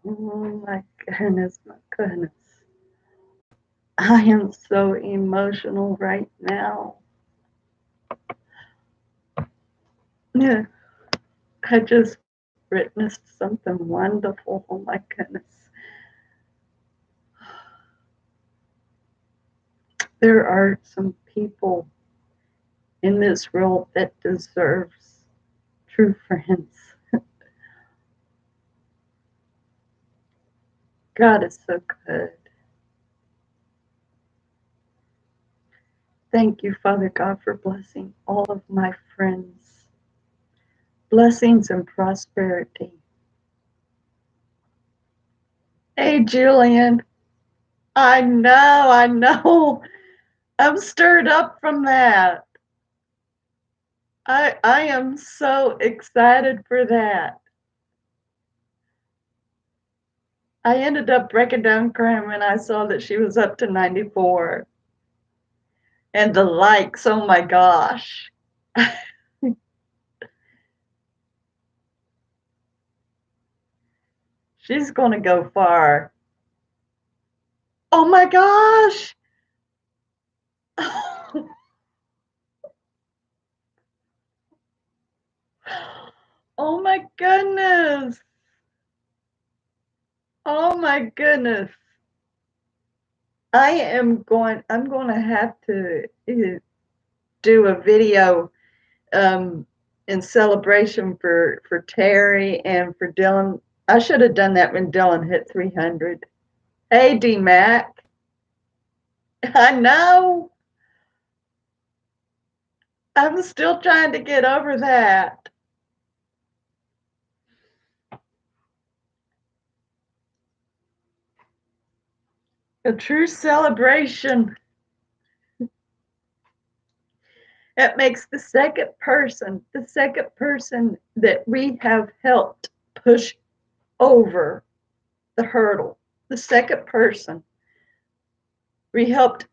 Oh my goodness, my goodness. I am so emotional right now. Yeah, I just witnessed something wonderful. Oh my goodness. There are some people in this world that deserves true friends. God is so good. Thank you, Father God, for blessing all of my friends. Blessings and prosperity. Hey, Julian. I know. I'm stirred up from that. I am so excited for that. I ended up breaking down crying when I saw that she was up to 94. And the likes, oh my gosh. She's going to go far. Oh my gosh. Oh my goodness. Oh my goodness. I'm going to have to do a video um, in celebration for Terry and for Dylan. I should have done that when Dylan hit 300. Hey, D Mac. I know. I'm still trying to get over that. A true celebration. It makes the second person that we have helped push over the hurdle. The second person. We helped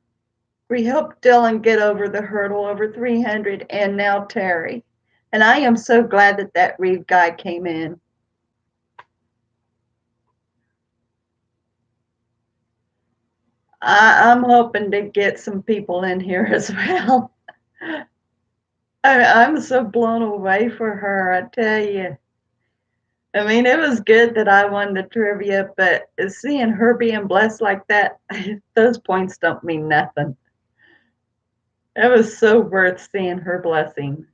we helped Dylan get over the hurdle over 300 and now Terry. And I am so glad that that Reed guy came in. I'm hoping to get some people in here as well. I'm so blown away for her, I tell you. I mean, it was good that I won the trivia, but seeing her being blessed like that, those points don't mean nothing. It was so worth seeing her blessing.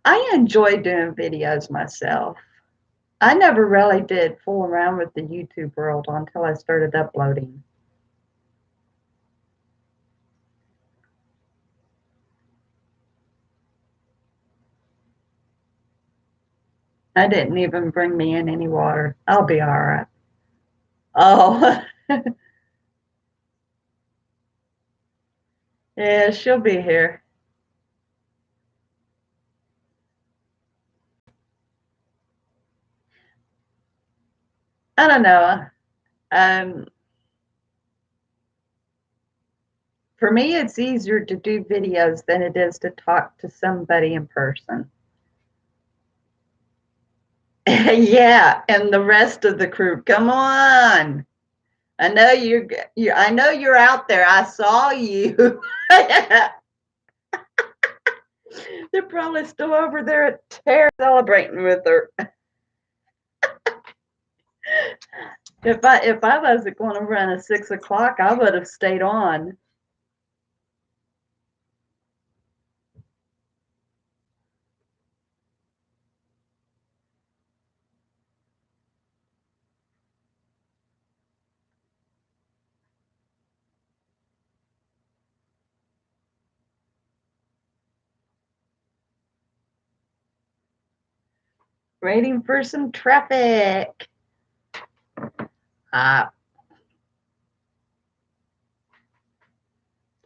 I enjoy doing videos myself. I never really did fool around with the YouTube world until I started uploading. I didn't even bring me in any water. I'll be all right. Oh, yeah, she'll be here. I don't know. Um, for me, it's easier to do videos than it is to talk to somebody in person. Yeah, and the rest of the crew, come on. I know I know you're out there. I saw you. They're probably still over there at Terra celebrating with her. If I wasn't going to run at 6 o'clock, I would have stayed on. Waiting for some traffic. Uh,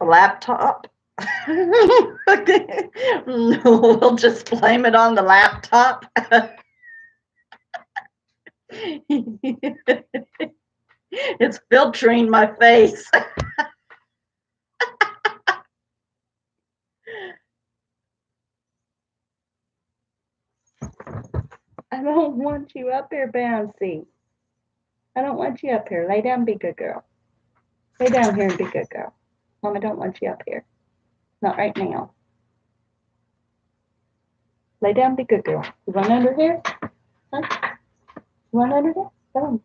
laptop. We'll just blame it on the laptop. It's filtering my face. I don't want you up here, Bouncy. I don't want you up here. Lay down, be good girl. Lay down here and be good girl. Mama don't want you up here. Not right now. Lay down, be good girl. You want under here? Huh? You want under here? Come on.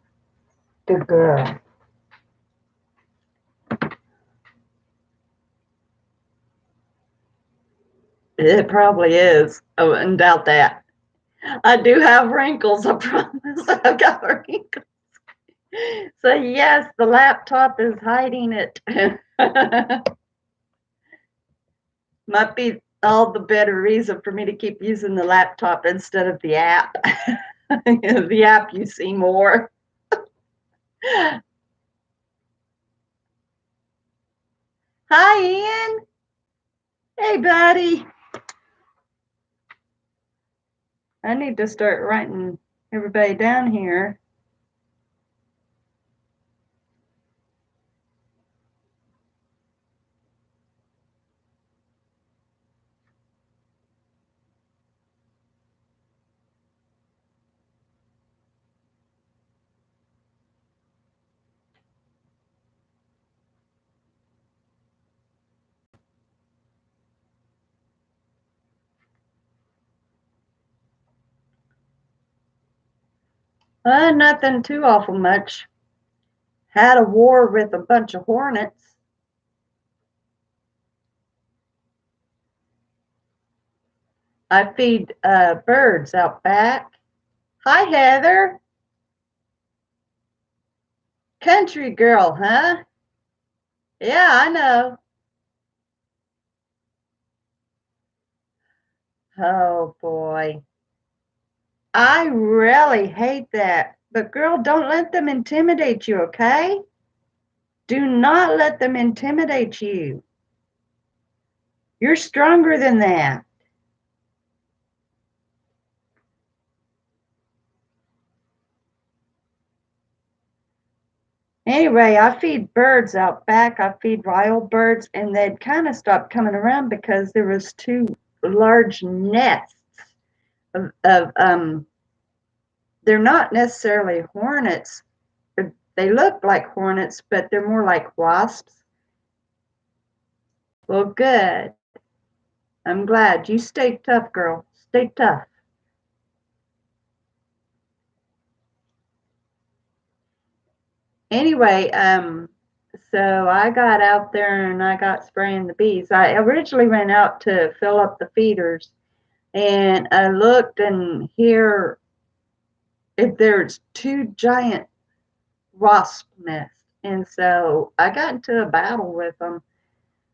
Good girl. It probably is. I wouldn't doubt that. I do have wrinkles, I promise. I've got wrinkles. So yes, the laptop is hiding it. Might be all the better reason for me to keep using the laptop instead of the app. The app you see more. Hi, Ian. Hey, buddy. I need to start writing everybody down here. Nothing too awful much. Had a war with a bunch of hornets. I feed birds out back. Hi, Heather. Country girl, huh? Yeah, I know. Oh, boy. I really hate that. But, girl, don't let them intimidate you, okay? Do not let them intimidate you. You're stronger than that. Anyway, I feed birds out back. I feed wild birds, and they'd kind of stopped coming around because there was two large nests of they're not necessarily hornets. They look like hornets, but they're more like wasps. Well, good. I'm glad. You stay tough, girl. Stay tough. Anyway, so I got out there and I got spraying the bees. I originally went out to fill up the feeders, and I looked, and here if there's two giant wasp nests, and so I got into a battle with them.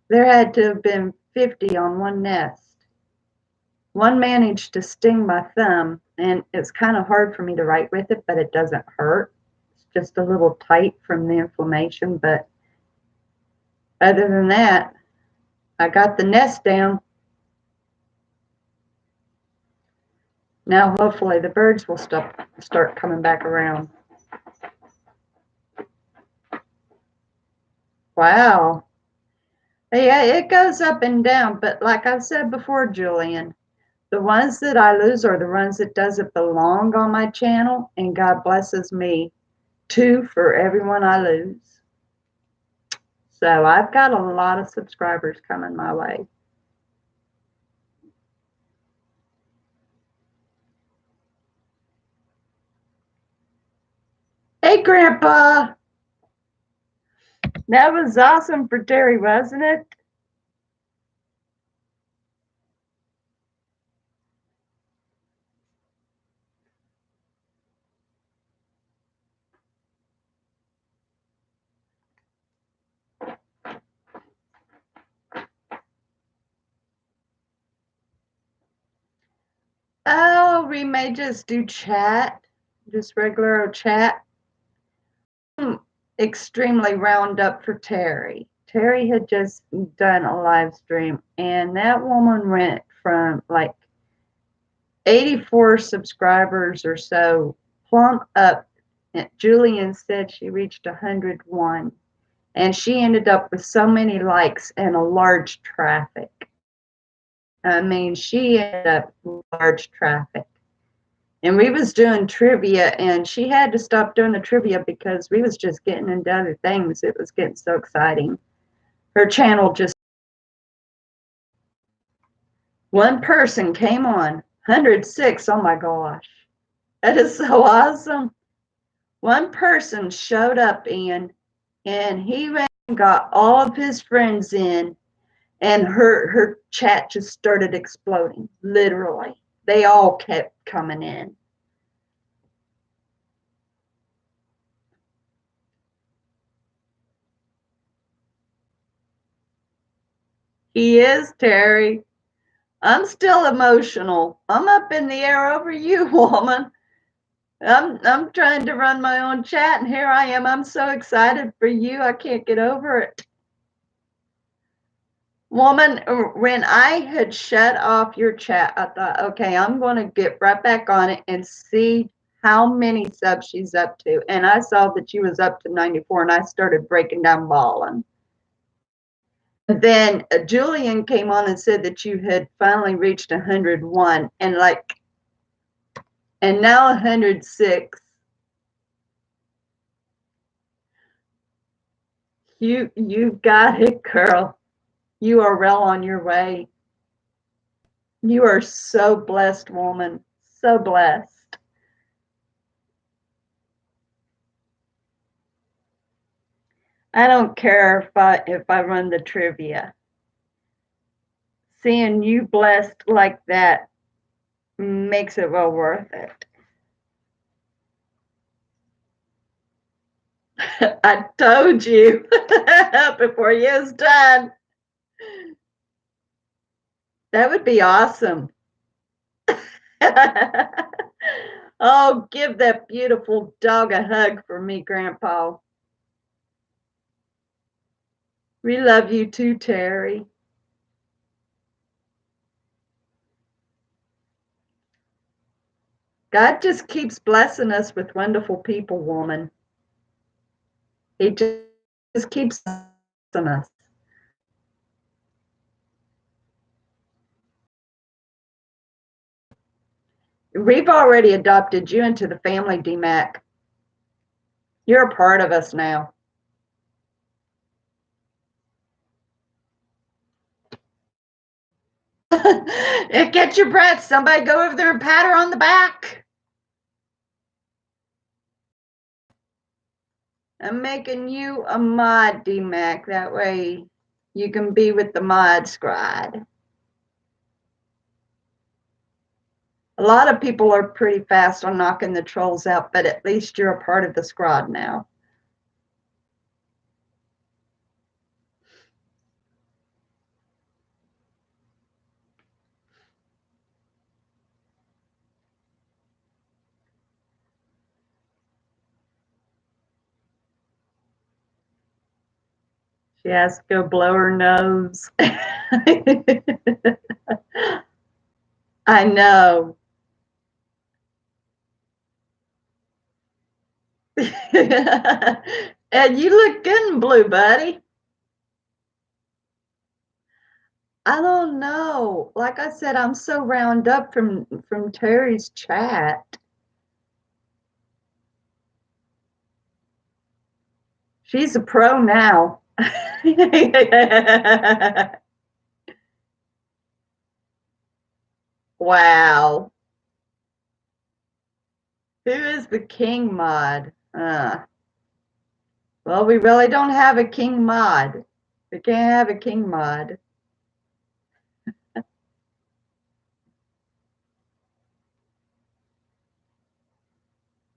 There had to have been 50 on one nest. One managed to sting my thumb, and it's kind of hard for me to write with it, but it doesn't hurt. It's just a little tight from the inflammation, but other than that, I got the nest down. Now hopefully the birds will start coming back around. Wow. Yeah, it goes up and down, but like I said before, Julian, the ones that I lose are the ones that doesn't belong on my channel, and God blesses me too for everyone I lose. So I've got a lot of subscribers coming my way. Hey, Grandpa. That was awesome for Terry, wasn't it? Oh, we may just do chat, just regular chat. Extremely wound up for Terry. Terry had just done a live stream, and that woman went from like 84 subscribers or so plump up Julian said she reached 101, and she ended up with so many likes and a large traffic. I mean, she ended up with large traffic. And we was doing trivia, and she had to stop doing the trivia because we was just getting into other things. It was getting so exciting. Her channel just, one person came on, 106, oh my gosh. That is so awesome. One person showed up in, and he ran and got all of his friends in, and her chat just started exploding, literally. They all kept coming in. He is, Terry. I'm still emotional. I'm up in the air over you, woman. I'm trying to run my own chat, and here I am. I'm so excited for you. I can't get over it. Woman, when I had shut off your chat, I thought, okay, I'm going to get right back on it and see how many subs she's up to. And I saw that she was up to 94, and I started breaking down bawling. Then Julian came on and said that you had finally reached 101, and now 106. You got it, girl. You are well on your way. You are so blessed, woman. So blessed. I don't care if I run the trivia. Seeing you blessed like that makes it well worth it. I told you before you was done. That would be awesome. Oh, give that beautiful dog a hug for me, Grandpa. We love you too, Terry. God just keeps blessing us with wonderful people, woman. He just keeps blessing us. We've already adopted you into the family, DMAC. You're a part of us now. Get your breath. Somebody go over there and pat her on the back. I'm making you a mod, DMAC. That way you can be with the mod squad. A lot of people are pretty fast on knocking the trolls out, but at least you're a part of the squad now. She has to go blow her nose. I know. And you look good in blue, buddy. I don't know. Like I said, I'm so round up from Terry's chat. She's a pro now. Wow. Who is the king mod? Well, we really don't have a king mod. We can't have a king mod.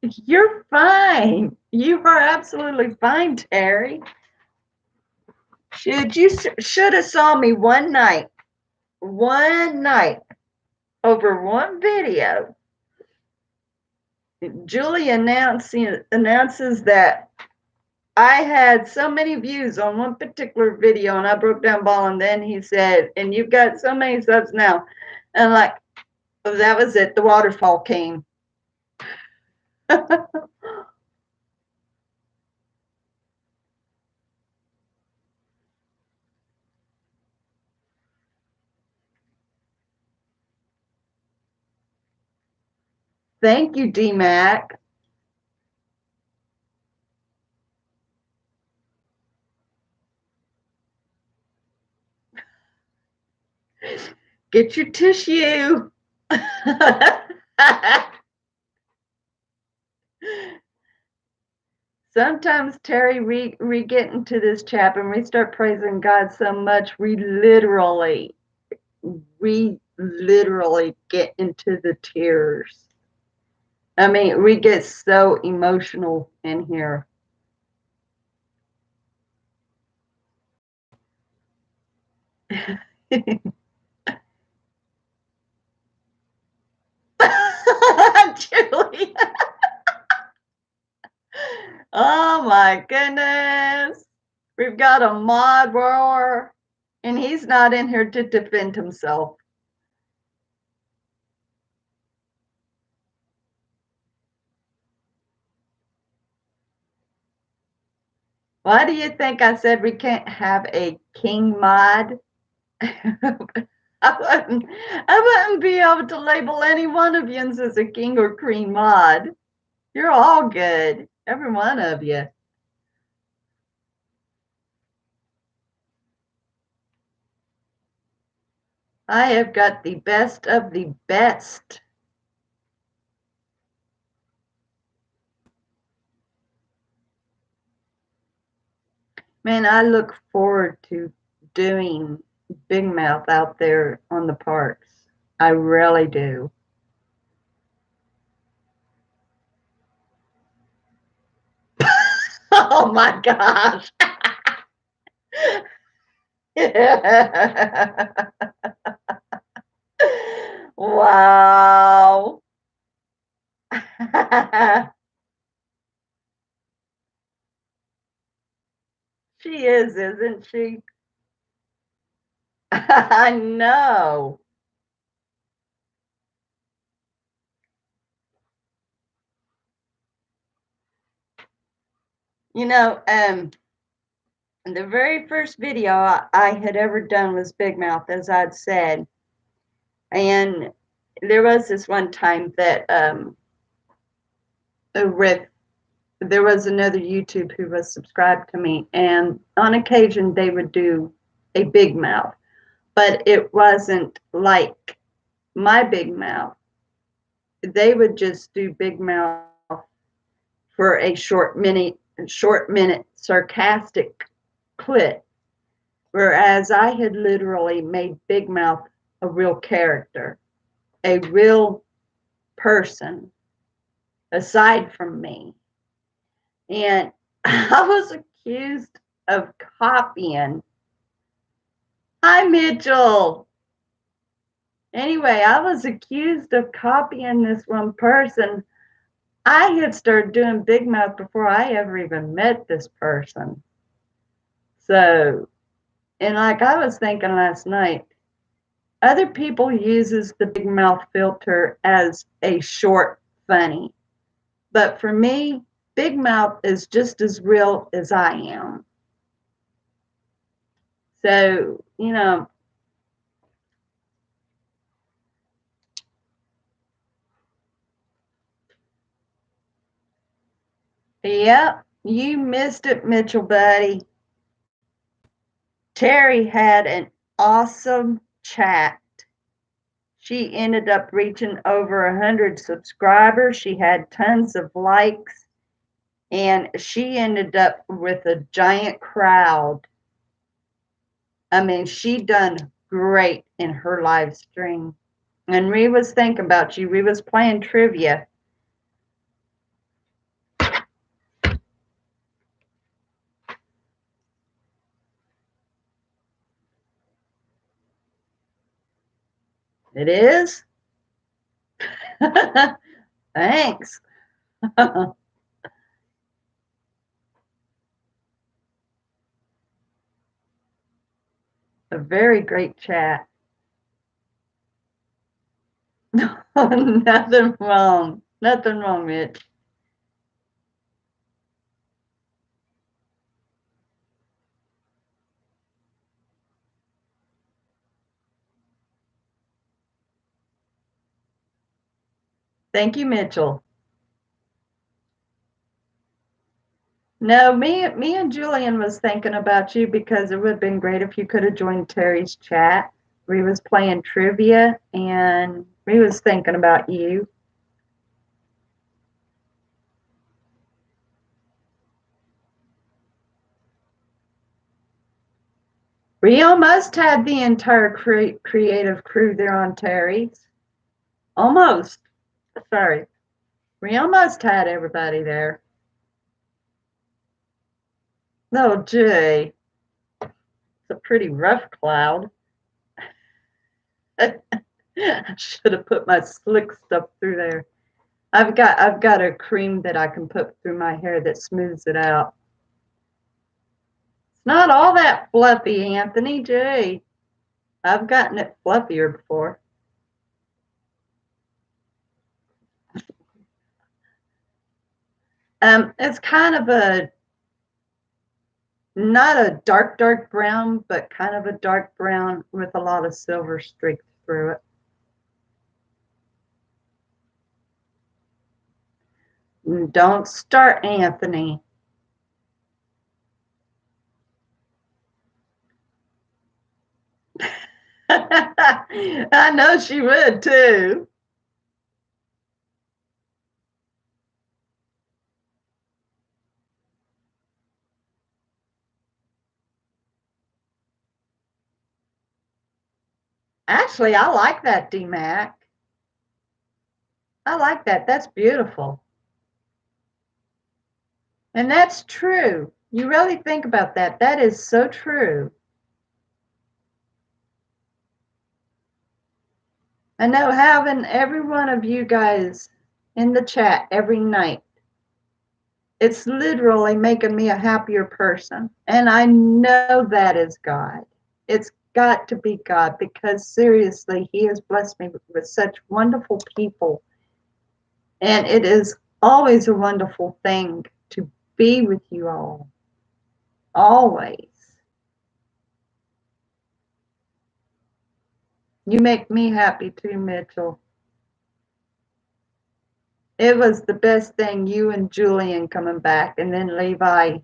You're fine. You are absolutely fine, Terry. You should have saw me one night over one video. Julie announces that I had so many views on one particular video, and I broke down ball, and then he said, and you've got so many subs now. And like, that was it. The waterfall came. Thank you, D-Mac. Get your tissue. Sometimes, Terry, we get into this chapter and we start praising God so much, we literally get into the tears. I mean, we get so emotional in here. Julie. Oh my goodness. We've got a mod roar, and he's not in here to defend himself. Why do you think I said we can't have a king mod? I wouldn't be able to label any one of you as a king or queen mod. You're all good, every one of you. I have got the best of the best. Man, I look forward to doing Big Mouth out there on the parks. I really do. Oh my gosh. Wow. She is, isn't she? I know. You know, the very first video I had ever done was Big Mouth, as I'd said. And there was this one time that with there was another YouTube who was subscribed to me, and on occasion they would do a Big Mouth, but it wasn't like my Big Mouth. They would just do Big Mouth for a short minute sarcastic clip, whereas I had literally made Big Mouth a real character, a real person aside from me. And I was accused of copying. Hi, Mitchell. Anyway, I was accused of copying this one person. I had started doing Big Mouth before I ever even met this person. So, and like I was thinking last night, other people uses the Big Mouth filter as a short funny. But for me, Big Mouth is just as real as I am. So, yep, you missed it, Mitchell, buddy. Terry had an awesome chat. She ended up reaching over 100 subscribers. She had tons of likes, and she ended up with a giant crowd. I mean, she done great in her live stream. And we was thinking about you. We was playing trivia. It is? Thanks. A very great chat. Nothing wrong. Nothing wrong, Mitch. Thank you, Mitchell. No, me and Julian was thinking about you because it would have been great if you could have joined Terry's chat. We was playing trivia and we was thinking about you. We almost had the entire creative crew there on Terry's. Almost. Sorry. We almost had everybody there. No, gee. It's a pretty rough cloud. I should have put my slick stuff through there. I've got a cream that I can put through my hair that smooths it out. It's not all that fluffy, Anthony. Gee. I've gotten it fluffier before. It's kind of a not a dark brown, but kind of a dark brown with a lot of silver streaks through it. Don't start, Anthony. I know she would too. Actually, I like that, DMAC. I like that. That's beautiful. And that's true. You really think about that. That is so true. I know having every one of you guys in the chat every night, it's literally making me a happier person. And I know that is God. It's got to be God because seriously, He has blessed me with such wonderful people. And it is always a wonderful thing to be with you all. Always. You make me happy too, Mitchell. It was the best thing, you and Julian coming back, and then Levi.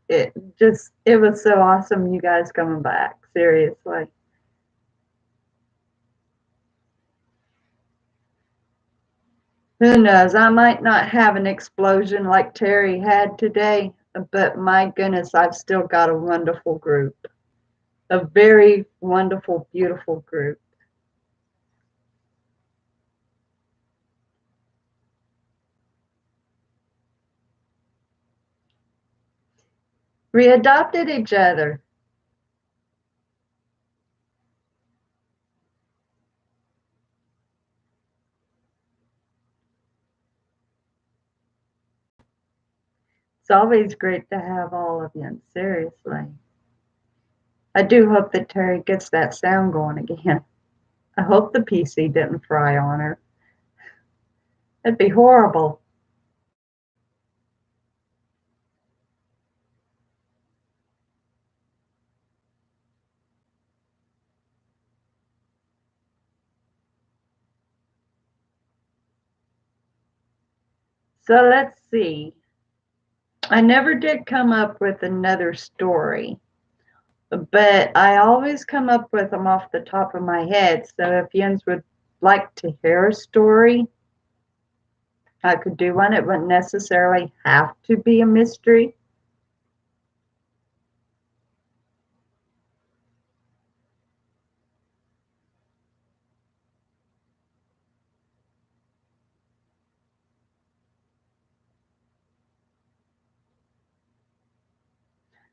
It was so awesome, you guys coming back. Seriously. Who knows? I might not have an explosion like Terry had today, but my goodness, I've still got a wonderful group. A very wonderful, beautiful group. We adopted each other. It's always great to have all of you, seriously. I do hope that Terry gets that sound going again. I hope the PC didn't fry on her. It'd be horrible. So let's see. I never did come up with another story, but I always come up with them off the top of my head. So if Jens would like to hear a story, I could do one. It wouldn't necessarily have to be a mystery.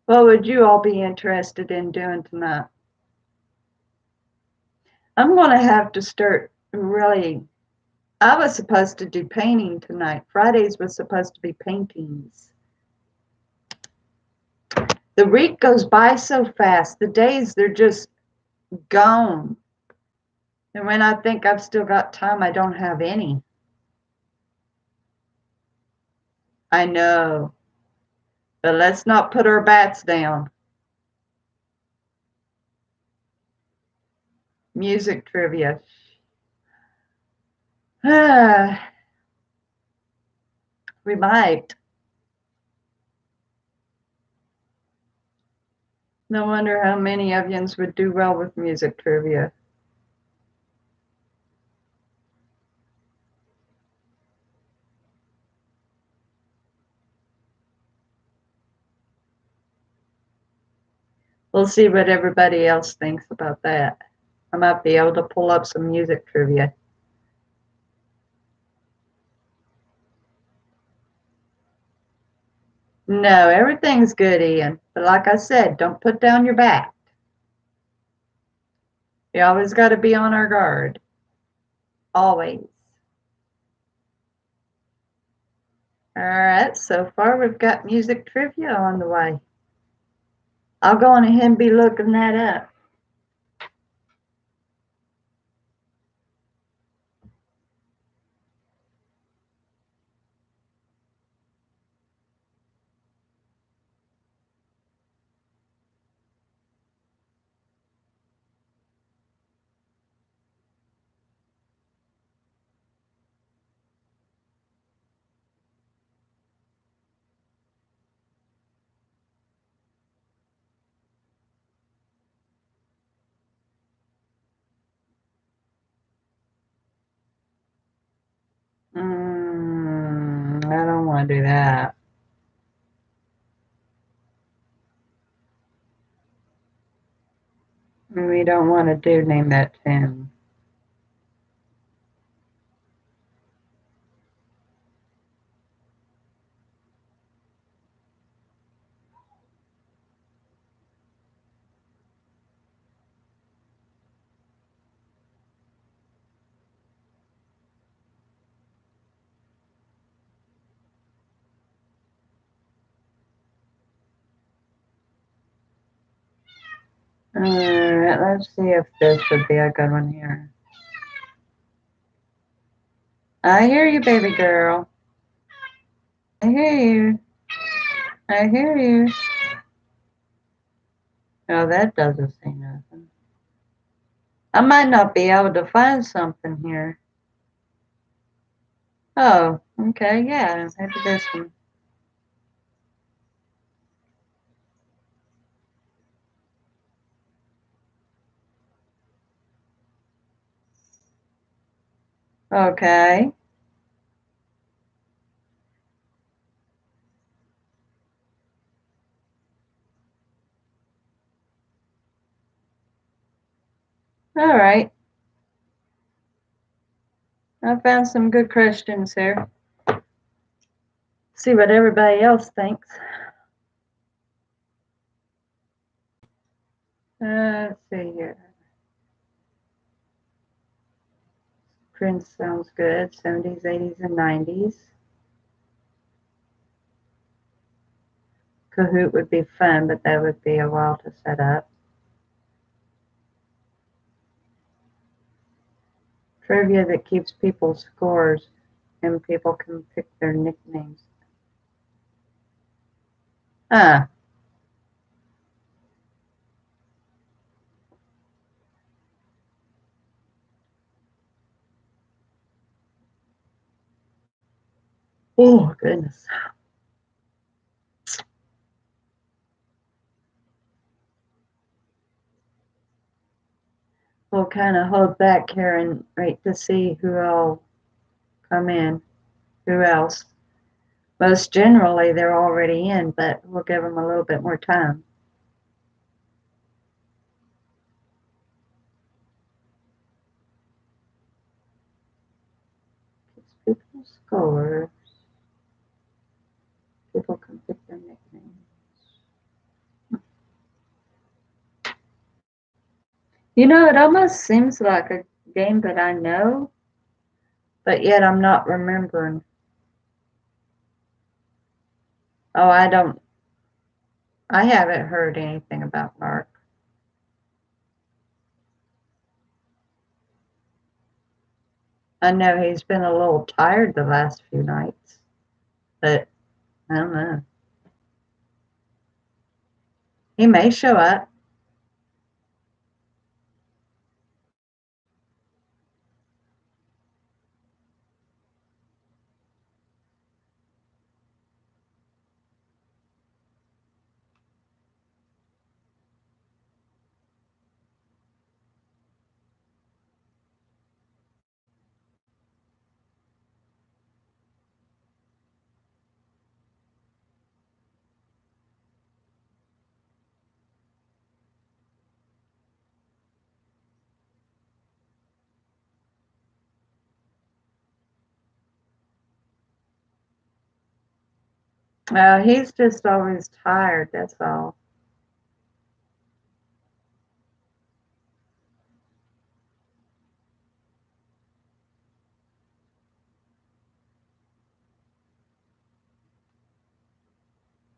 What would you all be interested in doing tonight? I'm going to have to start really. I was supposed to do painting tonight. Fridays was supposed to be paintings. The week goes by so fast. The days, they're just gone. And when I think I've still got time, I don't have any. I know. But let's not put our bats down. Music trivia. We might. No wonder how many of yous would do well with music trivia. We'll see what everybody else thinks about that. I might be able to pull up some music trivia. No, everything's good, Ian. But like I said, don't put down your back. You always got to be on our guard. Always. All right, so far we've got music trivia on the way. I'll go on ahead and be looking that up. I don't want to do that. We don't want to do name that tune. All right, let's see if this would be a good one here. I hear you, baby girl. I hear you. I hear you. No, that doesn't say nothing. I might not be able to find something here. Oh, okay, yeah, maybe this one. Okay. All right. I found some good questions here. See what everybody else thinks. Let's see here. Prince sounds good. 70s, 80s, and 90s. Kahoot would be fun, but that would be a while to set up. Trivia that keeps people's scores and people can pick their nicknames. Ah. Oh, goodness. We'll kind of hold back here and wait to see who all come in. Who else? Most generally, they're already in, but we'll give them a little bit more time. Keeps people's scores. People can pick their nicknames. You know, it almost seems like a game that I know, but yet I'm not remembering. Oh, I haven't heard anything about Mark. I know he's been a little tired the last few nights, but I don't know. He may show up. He's just always tired, that's all.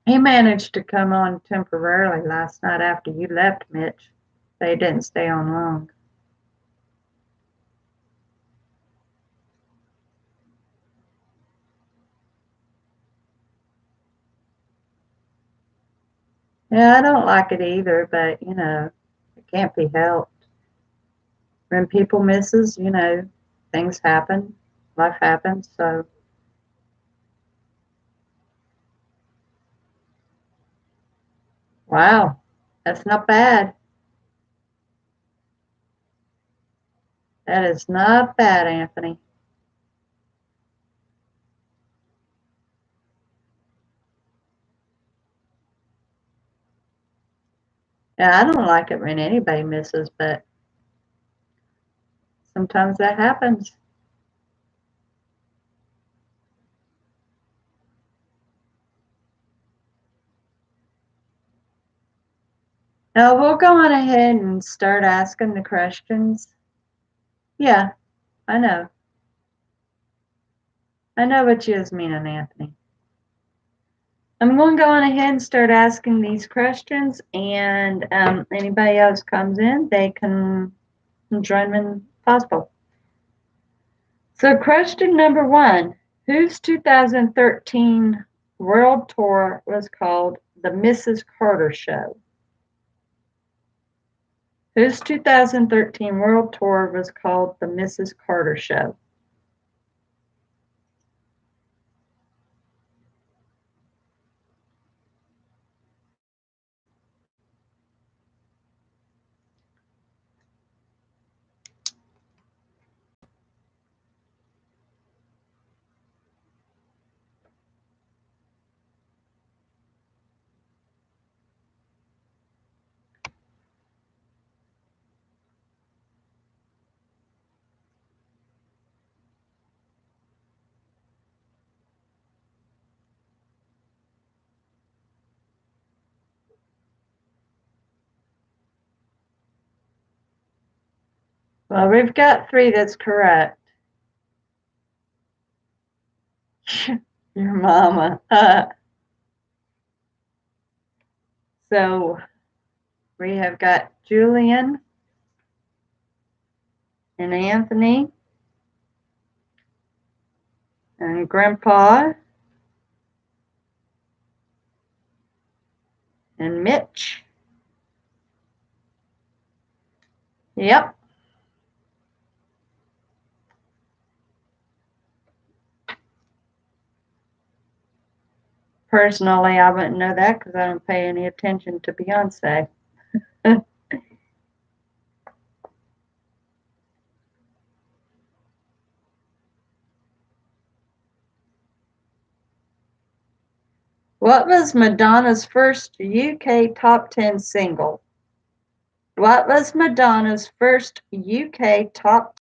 He managed to come on temporarily last night after you left, Mitch. They didn't stay on long. Yeah, I don't like it either, but it can't be helped. When people misses, things happen, life happens. So, wow, that's not bad. That is not bad, Anthony. Yeah, I don't like it when anybody misses, but sometimes that happens. Now we'll go on ahead and start asking the questions. Yeah, I know. I know what you is meaning, Anthony. I'm going to go on ahead and start asking these questions, and anybody else comes in, they can join when possible. So, question number one: whose 2013 world tour was called the Mrs. Carter Show? Whose 2013 world tour was called the Mrs. Carter Show? Well, we've got three that's correct. Your mama. So we have got Julian and Anthony and Grandpa and Mitch. Yep. Personally, I wouldn't know that because I don't pay any attention to Beyonce. What was Madonna's first UK top 10 single? What was Madonna's first UK top?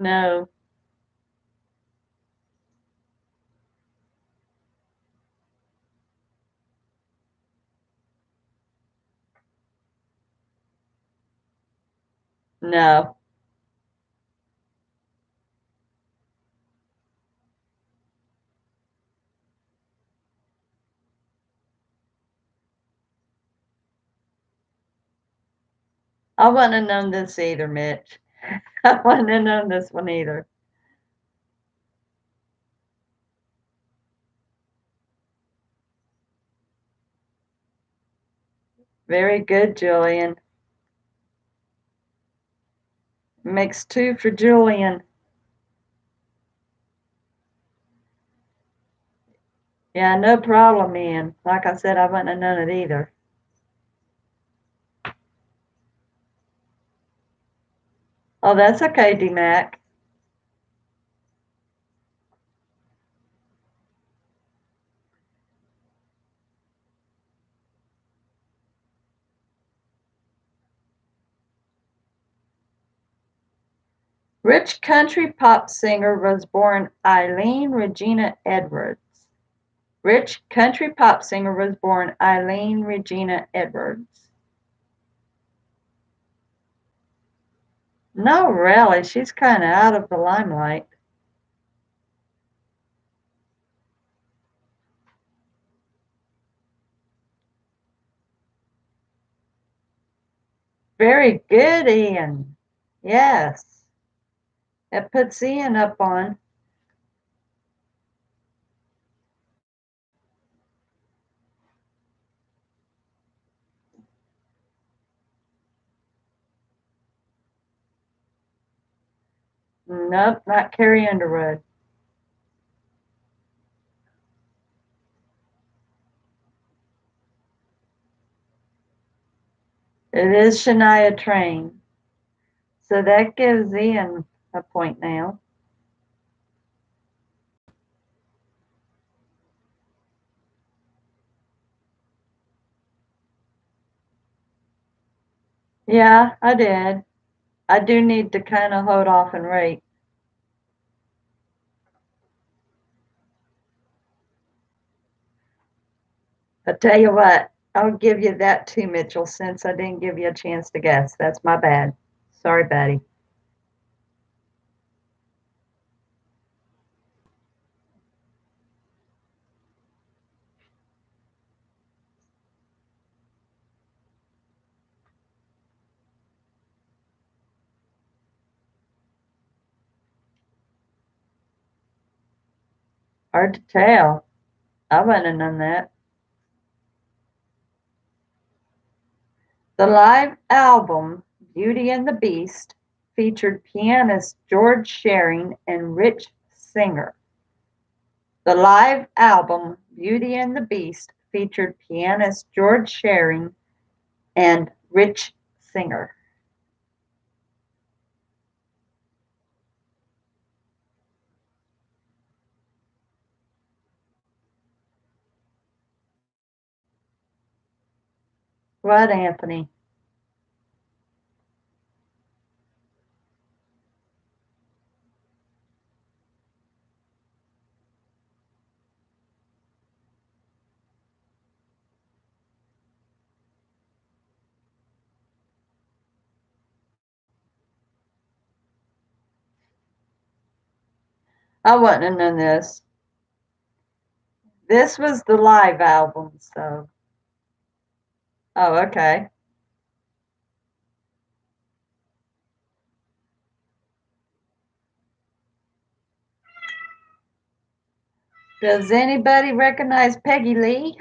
No, no. I wouldn't have known this either, Mitch. I wouldn't have known this one either. Very good, Julian. Makes two for Julian. Yeah, no problem, Ian. Like I said, I wouldn't have known it either. Oh, that's okay, D-Mac. Which country pop singer was born Eileen Regina Edwards? Which country pop singer was born Eileen Regina Edwards? No, really, she's kind of out of the limelight. Very good, Ian. Yes, it puts Ian up on. Nope, not Carrie Underwood. It is Shania Twain. So that gives Ian a point now. Yeah, I did. I do need to kind of hold off and rate. I tell you what, I'll give you that too, Mitchell, since I didn't give you a chance to guess. That's my bad. Sorry, Betty. Hard to tell. I wouldn't have known that. The live album Beauty and the Beast featured pianist George Shearing and Rich Singer. The live album Beauty and the Beast featured pianist George Shearing and Rich Singer. What, Anthony? I wouldn't have known this. This was the live album, so. Oh, okay. Does anybody recognize Peggy Lee?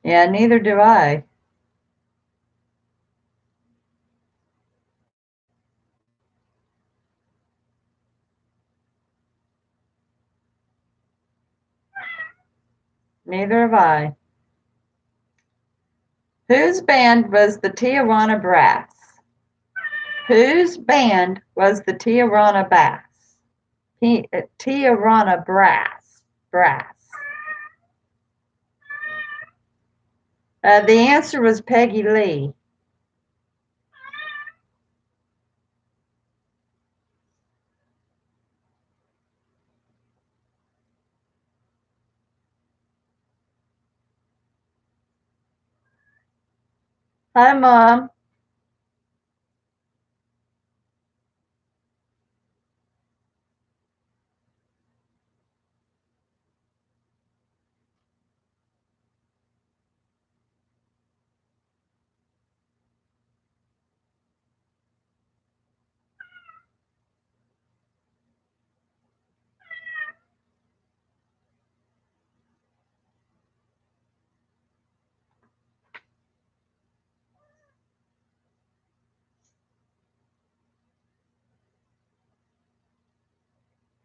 Yeah, neither do I. Neither have I. Whose band was the Tijuana Brass? Whose band was the Tijuana Bass? Tijuana Brass. Brass. The answer was Peggy Lee. Hi, Mom.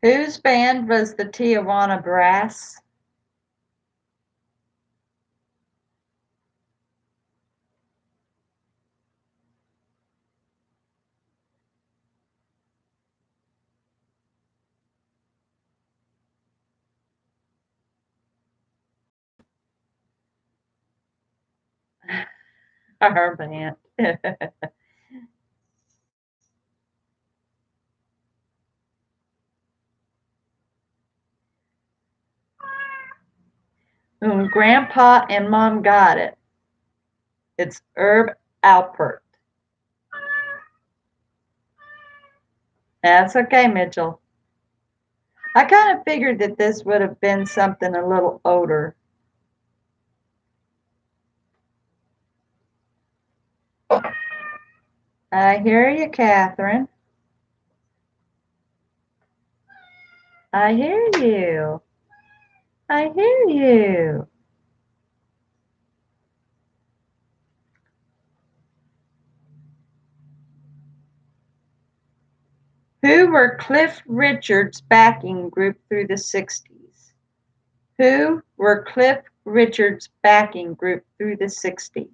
Whose band was the Tijuana Brass? Our band. When Grandpa and Mom got it, it's Herb Alpert. That's okay, Mitchell. I kind of figured that this would have been something a little older. I hear you, Catherine. I hear you. I hear you. Who were Cliff Richard's backing group through the 60s? Who were Cliff Richard's backing group through the 60s?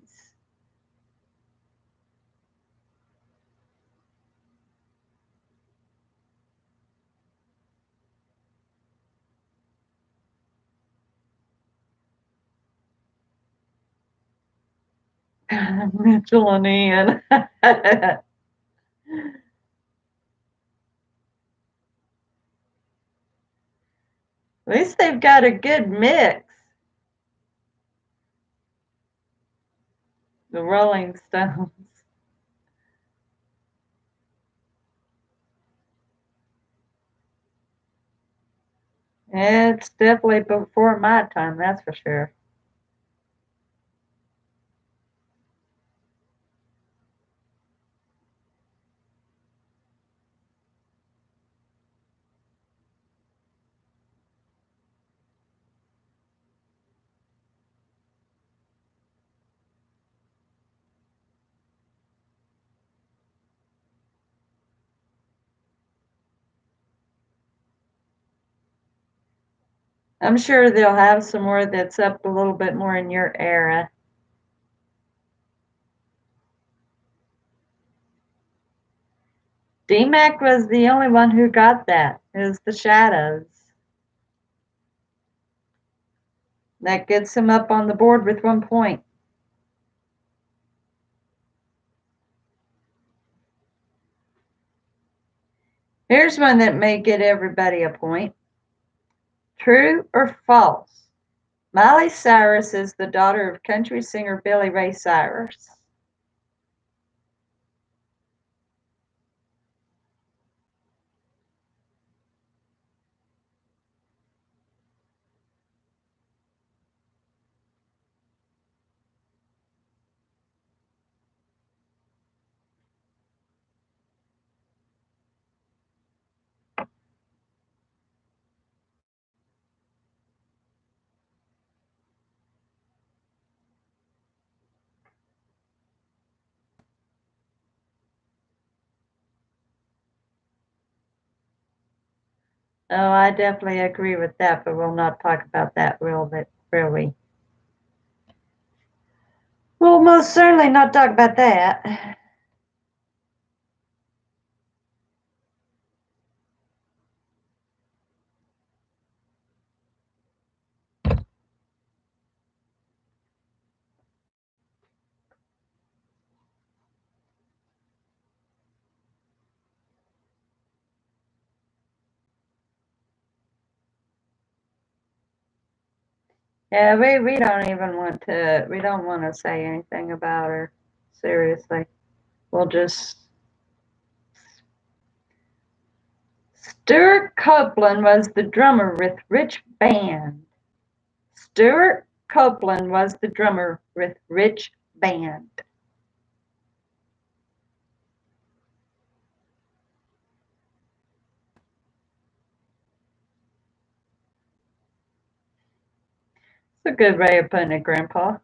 Mitchell and Ian. At least they've got a good mix. The Rolling Stones. It's definitely before my time, that's for sure. I'm sure they'll have some more that's up a little bit more in your era. DMAC was the only one who got that. It was the Shadows. That gets him up on the board with 1 point. Here's one that may get everybody a point. True or false? Miley Cyrus is the daughter of country singer Billy Ray Cyrus. Oh, I definitely agree with that, but we'll not talk about that really. We'll most certainly not talk about that. Yeah, we don't even we don't want to say anything about her. Seriously. We'll just. Stewart Copeland was the drummer with Rich Band. Stewart Copeland was the drummer with Rich Band. It's a good way of putting it, Grandpa.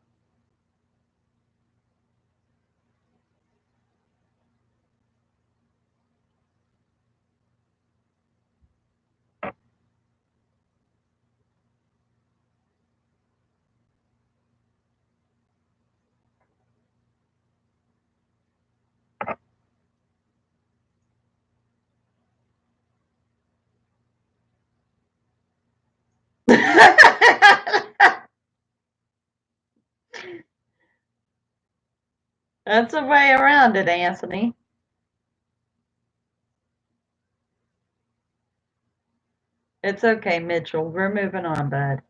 That's a way around it, Anthony. It's okay, Mitchell. We're moving on, bud.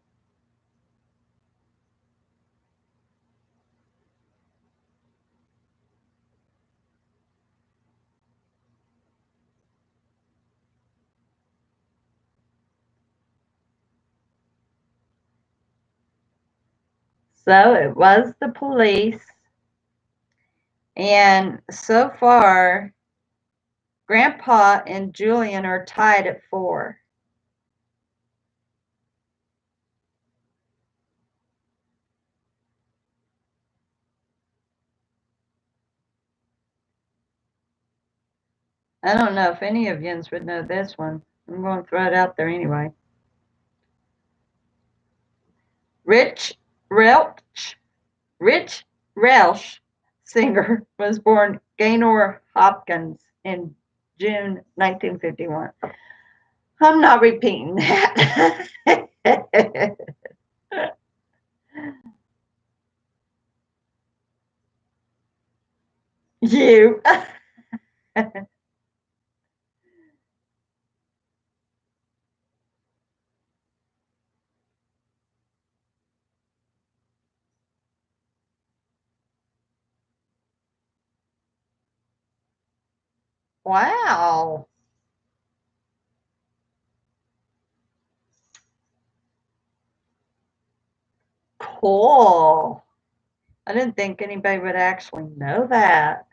So it was the police. And so far, Grandpa and Julian are tied at 4. I don't know if any of yins would know this one. I'm going to throw it out there anyway. Rich Relch, Rich Relch singer was born Gaynor Hopkins in June 1951. I'm not repeating that. You. Wow. Cool. I didn't think anybody would actually know that.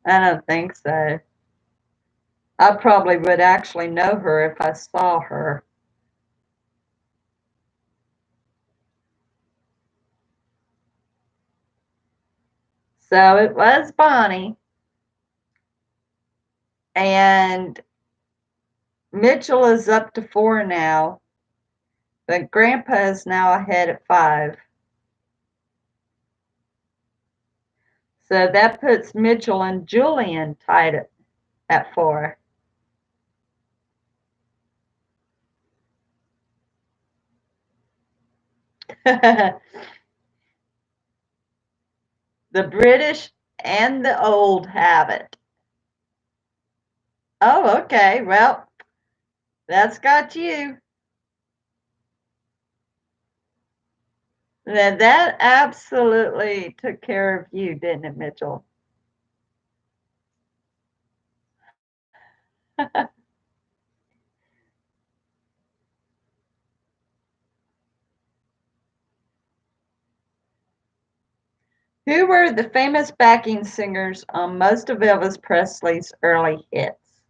I don't think so. I probably would actually know her if I saw her. So it was Bonnie. And Mitchell is up to 4 now, but Grandpa is now ahead at 5. So that puts Mitchell and Julian tied at 4. The British and the old have it. Oh, okay. Well, that's got you. Now, that absolutely took care of you, didn't it, Mitchell? Who were the famous backing singers on most of Elvis Presley's early hits?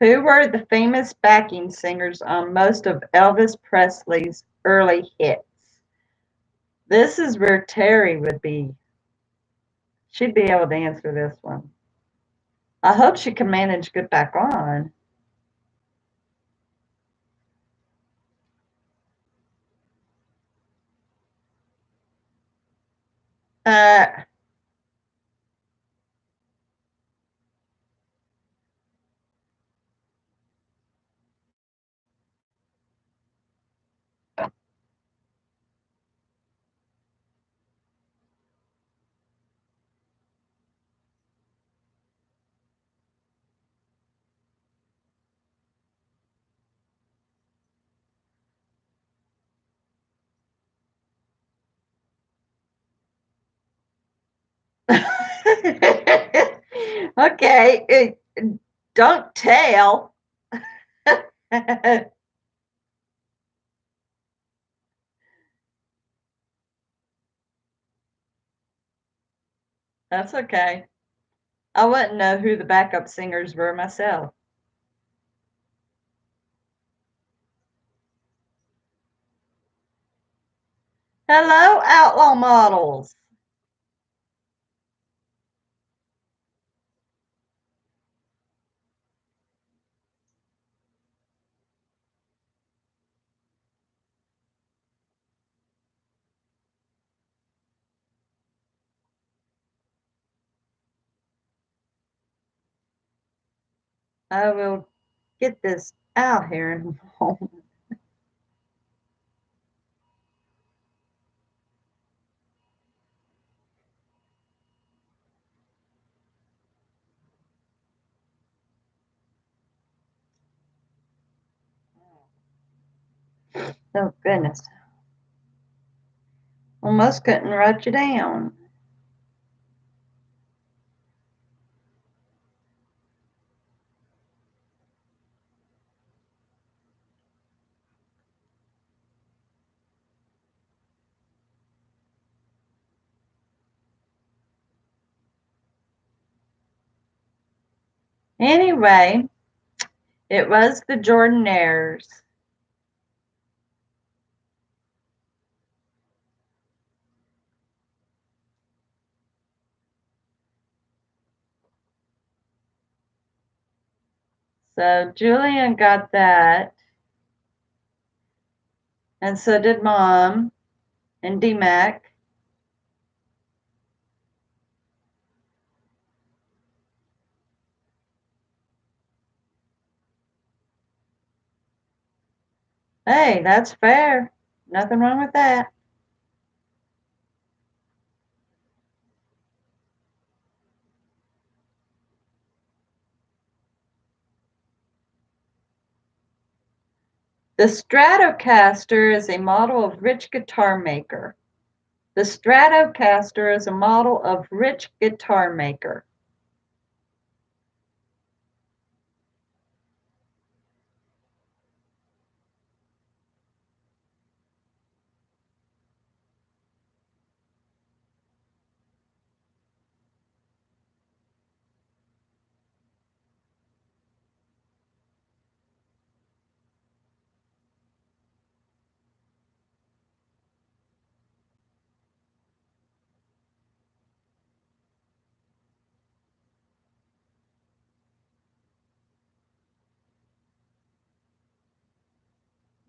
Who were the famous backing singers on most of Elvis Presley's early hits? This is where Terry would be. She'd be able to answer this one. I hope she can manage to get back on. Uh, okay, don't tell. That's okay. I wouldn't know who the backup singers were myself. Hello, outlaw models. I will get this out here in a moment. Oh, goodness. Almost couldn't write you down. Anyway, it was the Jordanaires. So Julian got that, and so did Mom and DMAC. Hey, that's fair. Nothing wrong with that. The Stratocaster is a model of rich guitar maker. The Stratocaster is a model of rich guitar maker.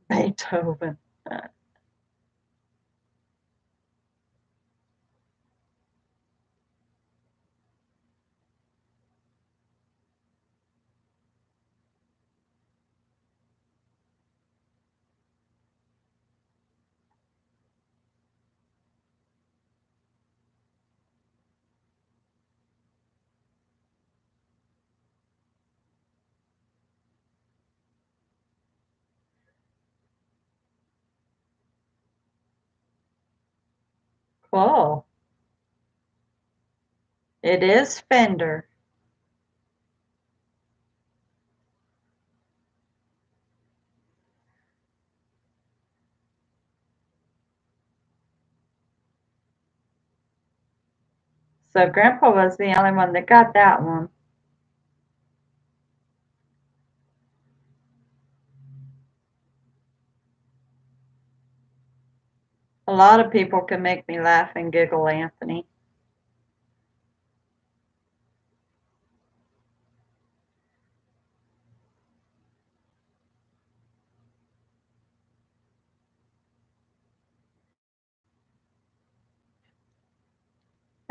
Beethoven. Cool. It is Fender. So Grandpa was the only one that got that one. A lot of people can make me laugh and giggle, Anthony.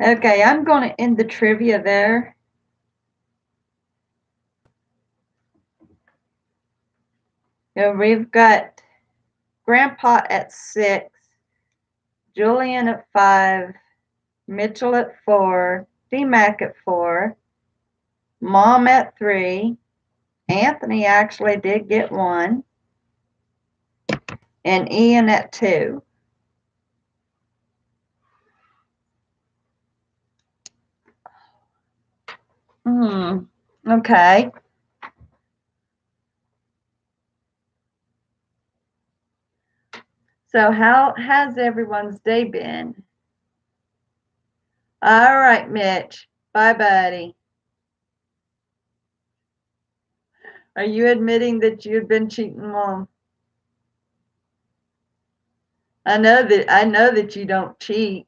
Okay, I'm going to end the trivia there. We've got Grandpa at 6, Julian at 5, Mitchell at 4, D-Mac at 4, Mom at 3, Anthony actually did get 1, and Ian at 2. Okay. So how has everyone's day been? All right, Mitch. Bye, buddy. Are you admitting that you'd been cheating, Mom? I know that you don't cheat.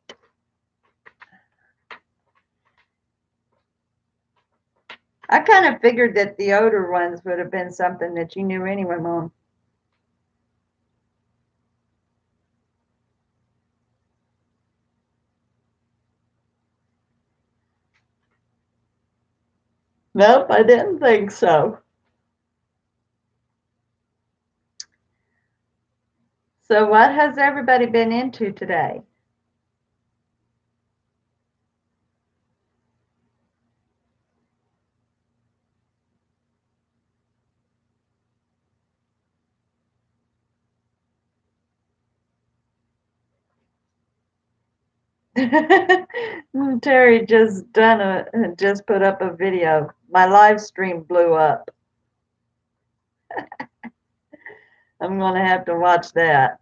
I kind of figured that the older ones would have been something that you knew anyway, Mom. Nope, I didn't think so. So what has everybody been into today? Terry just put up a video. My live stream blew up. I'm gonna have to watch that.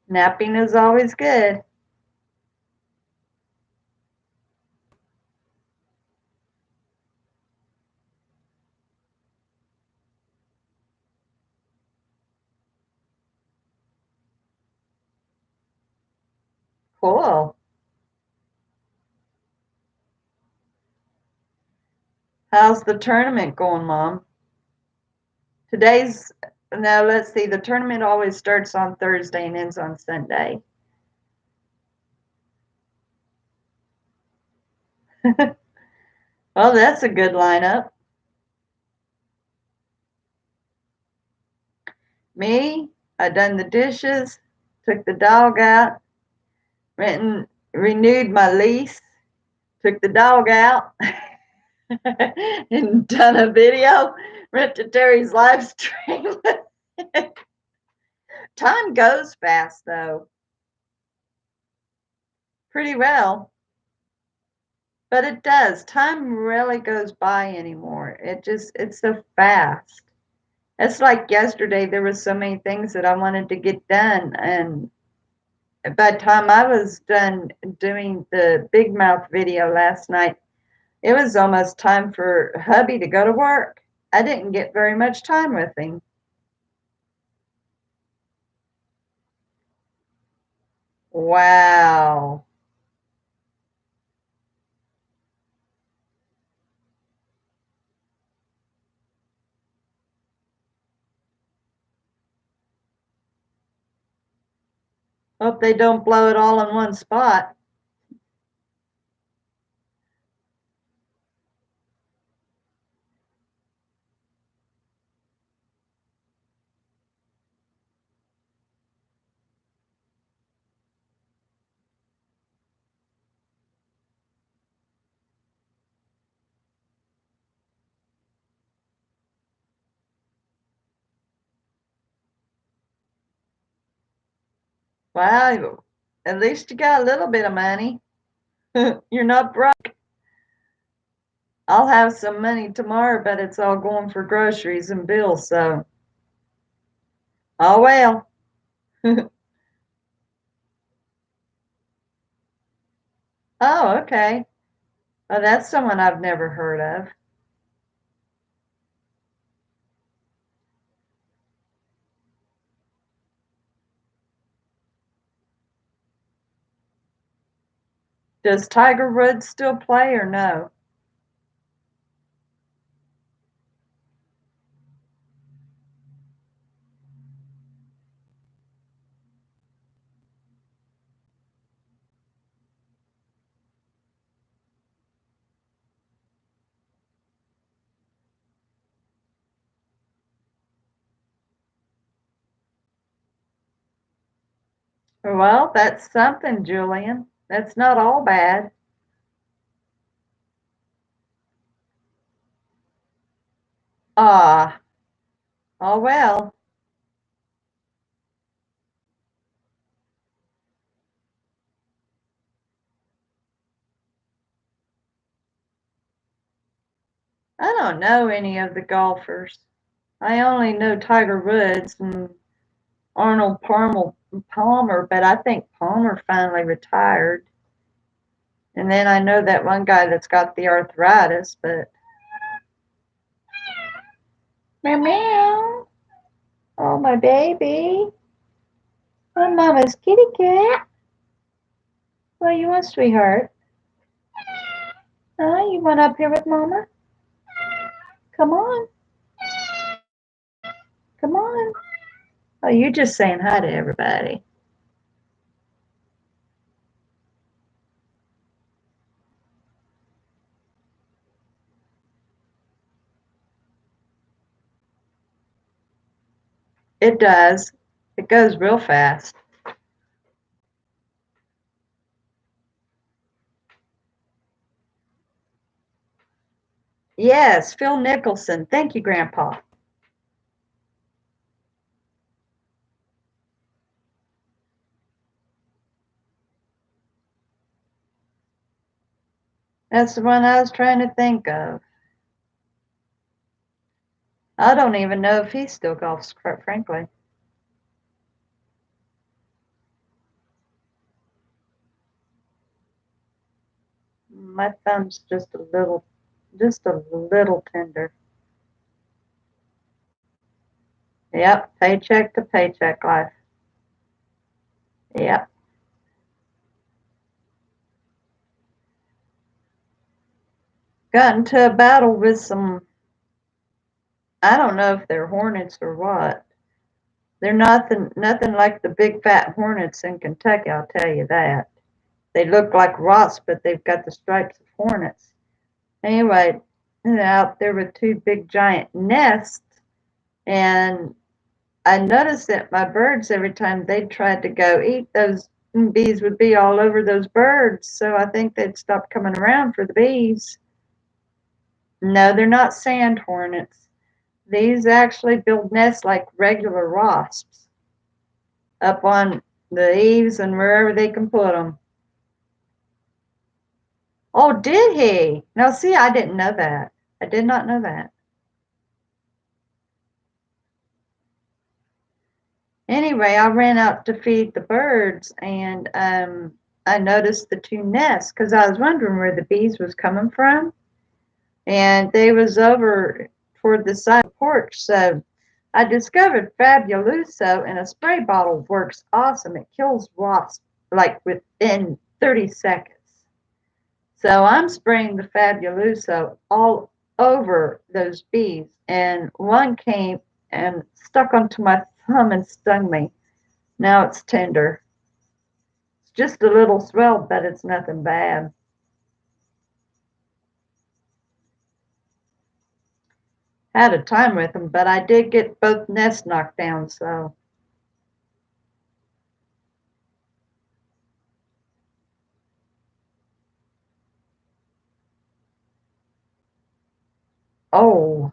Napping is always good. Cool. How's the tournament going, Mom? Today's, no, let's see, the tournament always starts on Thursday and ends on Sunday. Well, that's a good lineup. Me, I done the dishes, took the dog out, renewed my lease, took the dog out, and done a video, went to Terry's live stream. Time goes fast, though. Pretty well. But it does. Time really goes by anymore. It's so fast. It's like yesterday, there was so many things that I wanted to get done. And by the time I was done doing the Big Mouth video last night, it was almost time for hubby to go to work. I didn't get very much time with him. Wow. Hope they don't blow it all in one spot. Wow. At least you got a little bit of money. You're not broke. I'll have some money tomorrow, but it's all going for groceries and bills, so oh well. Oh, okay. Oh, that's someone I've never heard of. Does Tiger Woods still play or no? Well, that's something, Julian. That's not all bad. Ah, oh well. I don't know any of the golfers. I only know Tiger Woods and Arnold Palmer, but I think Palmer finally retired. And then I know that one guy that's got the arthritis, but meow meow. Oh, my baby. Oh, Mama's kitty cat. What you want, sweetheart? You want up here with Mama? Come on. Come on. Oh, you're just saying hi to everybody. It does. It goes real fast. Yes, Phil Nicholson. Thank you, Grandpa. That's the one I was trying to think of. I don't even know if he still golfs, quite frankly. My thumb's just a little tender. Yep, paycheck to paycheck life. Yep. Got into a battle with some, I don't know if they're hornets or what. They're nothing like the big fat hornets in Kentucky, I'll tell you that. They look like wasps, but they've got the stripes of hornets. Anyway, out there with two big giant nests, and I noticed that my birds, every time they tried to go eat, those bees would be all over those birds. So I think they'd stop coming around for the bees. No, they're not sand hornets. These actually build nests like regular wasps up on the eaves and wherever they can put them. Oh, did he? Now, see, I didn't know that. I did not know that. Anyway, I ran out to feed the birds, and I noticed the two nests because I was wondering where the bees was coming from, and they was over toward the side of the porch. So I discovered Fabuloso in a spray bottle works awesome. It kills wasps like within 30 seconds. So I'm spraying the Fabuloso all over those bees, and one came and stuck onto my thumb and stung me. Now it's tender. It's just a little swell, but it's nothing bad. Had a time with them, but I did get both nests knocked down, so. Oh,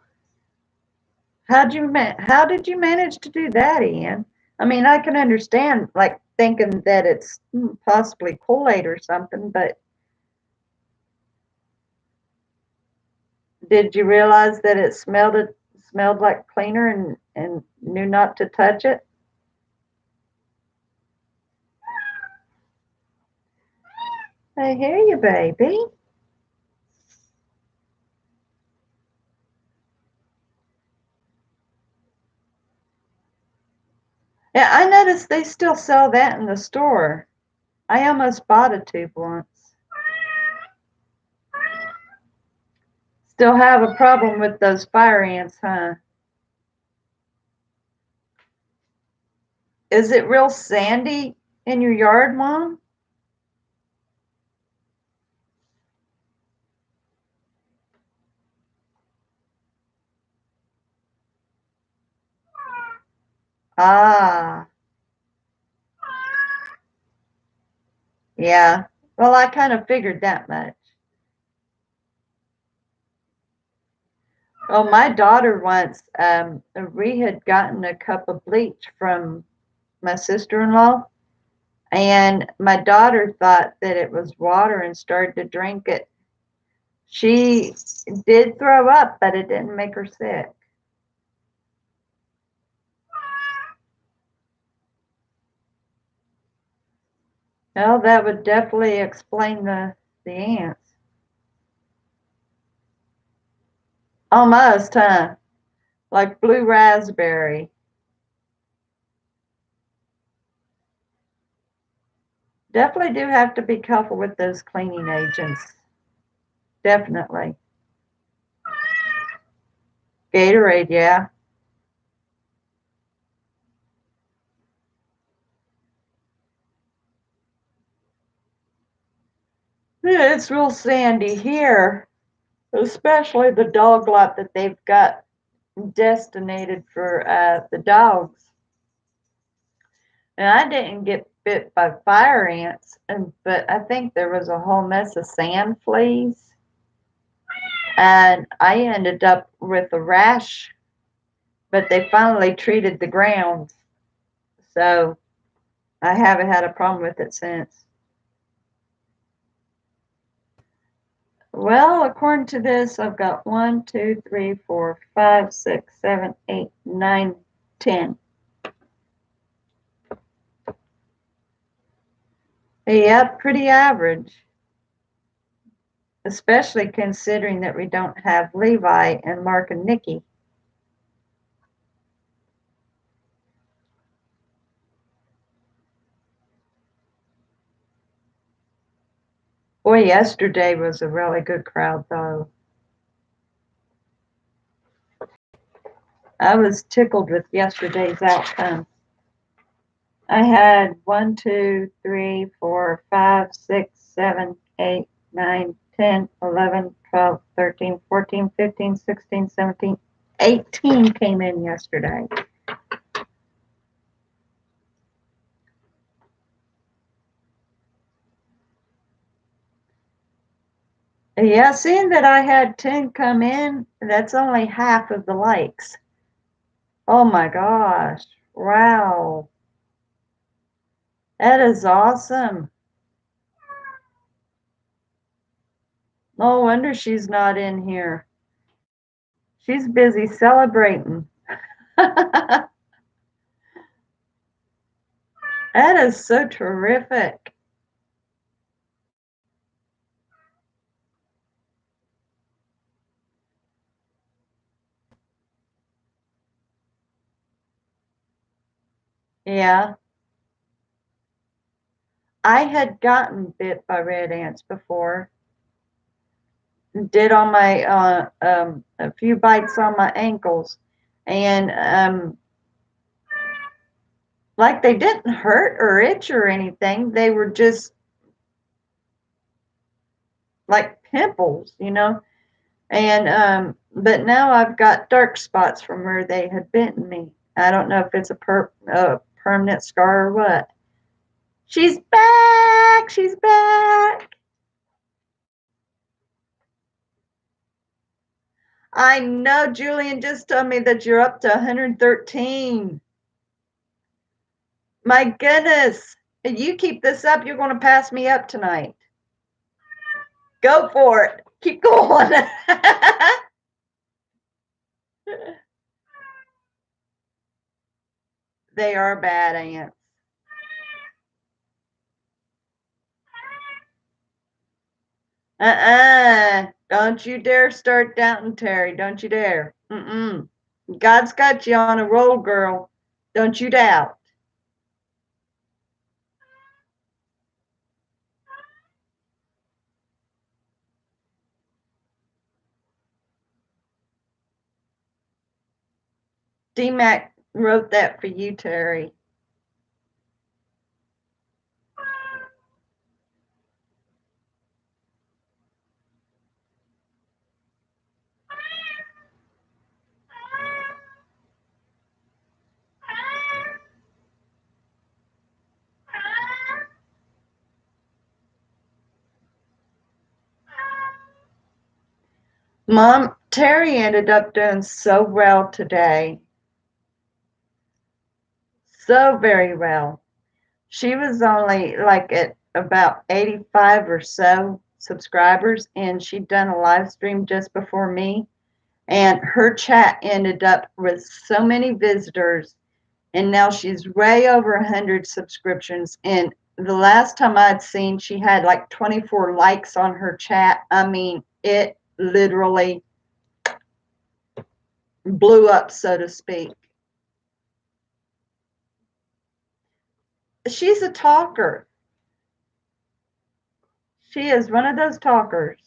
how did you manage to do that, Ian? I mean, I can understand like thinking that it's possibly Kool-Aid or something, but did you realize that it smelled like cleaner and knew not to touch it? I hear you, baby. Yeah, I noticed they still sell that in the store. I almost bought a tube once. Still have a problem with those fire ants, huh? Is it real sandy in your yard, Mom? Ah, yeah. Well, I kind of figured that much. Well, my daughter once, we had gotten a cup of bleach from my sister-in-law, and my daughter thought that it was water and started to drink it. She did throw up, but it didn't make her sick. Well, that would definitely explain the ants. Almost, huh? Like blue raspberry. Definitely do have to be careful with those cleaning agents. Definitely. Gatorade, yeah. Yeah, it's real sandy here, especially the dog lot that they've got destinated for the dogs. And I didn't get bit by fire ants, but I think there was a whole mess of sand fleas. And I ended up with a rash, but they finally treated the ground. So I haven't had a problem with it since. Well, according to this, I've got 1, 2, 3, 4, 5, 6, 7, 8, 9, 10. Yep, pretty average. Especially considering that we don't have Levi and Mark and Nikki. Boy, yesterday was a really good crowd, though. I was tickled with yesterday's outcome. I had 1, 2, 3, 4, 5, 6, 7, 8, 9, 10, 11, 12, 13, 14, 15, 16, 17, 18 came in yesterday. Yeah, seeing that I had 10 come in, that's only half of the likes. Oh my gosh. Wow. That is awesome. No wonder she's not in here. She's busy celebrating. That is so terrific. Yeah. I had gotten bit by red ants before. Did on my a few bites on my ankles, and like they didn't hurt or itch or anything. They were just like pimples, you know. And but now I've got dark spots from where they had bitten me. I don't know if it's a permanent scar or what. She's back. She's back. I know Julian just told me that you're up to 113. My goodness. If you keep this up, you're going to pass me up tonight. Go for it. Keep going. They are bad ants. Don't you dare start doubting Terry. Don't you dare. Mm-mm. God's got you on a roll, girl. Don't you doubt. D-Mac wrote that for you, Terry. Mom, Terry ended up doing so well today. So very well. She was only like at about 85 or so subscribers, and she'd done a live stream just before me. And her chat ended up with so many visitors, and now she's way over 100 subscriptions. And the last time I'd seen, she had like 24 likes on her chat. I mean, it literally blew up, so to speak. She's a talker. She is one of those talkers.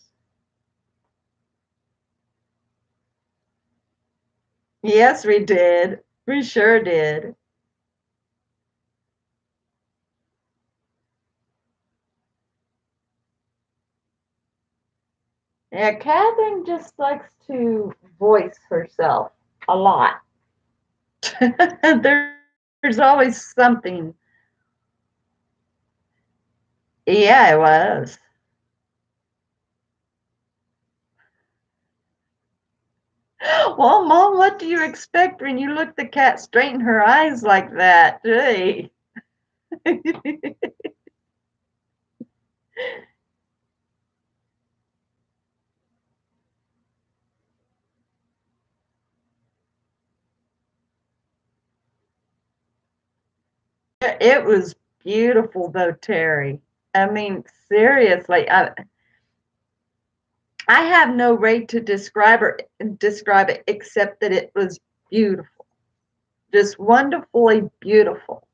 Yes, we did. We sure did. Yeah, Catherine just likes to voice herself a lot. There's always something Yeah, it was. Well, Mom, what do you expect when you look the cat straight in her eyes like that? Gee. It was beautiful though, Terry. I mean, seriously, I have no way to describe it except that it was beautiful. Just wonderfully beautiful.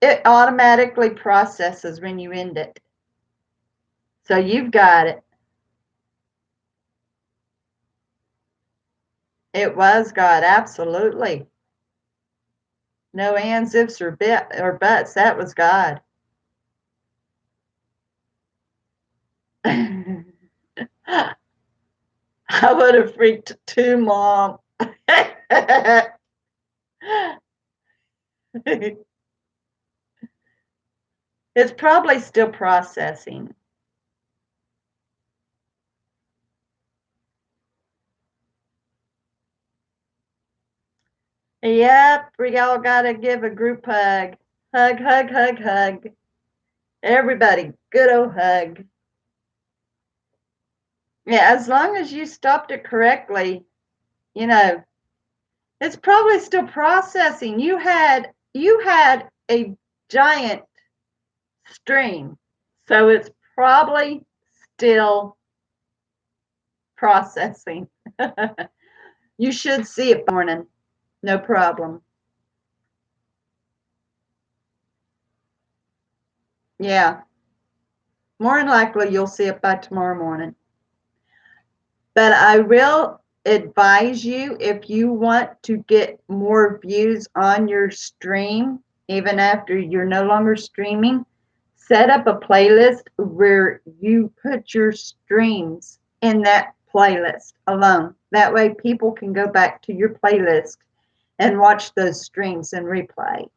It automatically processes when you end it. So you've got it. It was God, absolutely. No ands, ifs, or buts. That was God. I would have freaked too, Mom. It's probably still processing. Yep, we all gotta give a group hug. Hug, hug, hug, hug. Everybody, good old hug. Yeah, as long as you stopped it correctly, you know, it's probably still processing. You had a giant stream, so it's probably still processing. You should see it morning, no problem. Yeah, more than likely you'll see it by tomorrow morning. But I will advise you, if you want to get more views on your stream, even after you're no longer streaming, set up a playlist where you put your streams in that playlist alone. That way people can go back to your playlist and watch those streams in replay.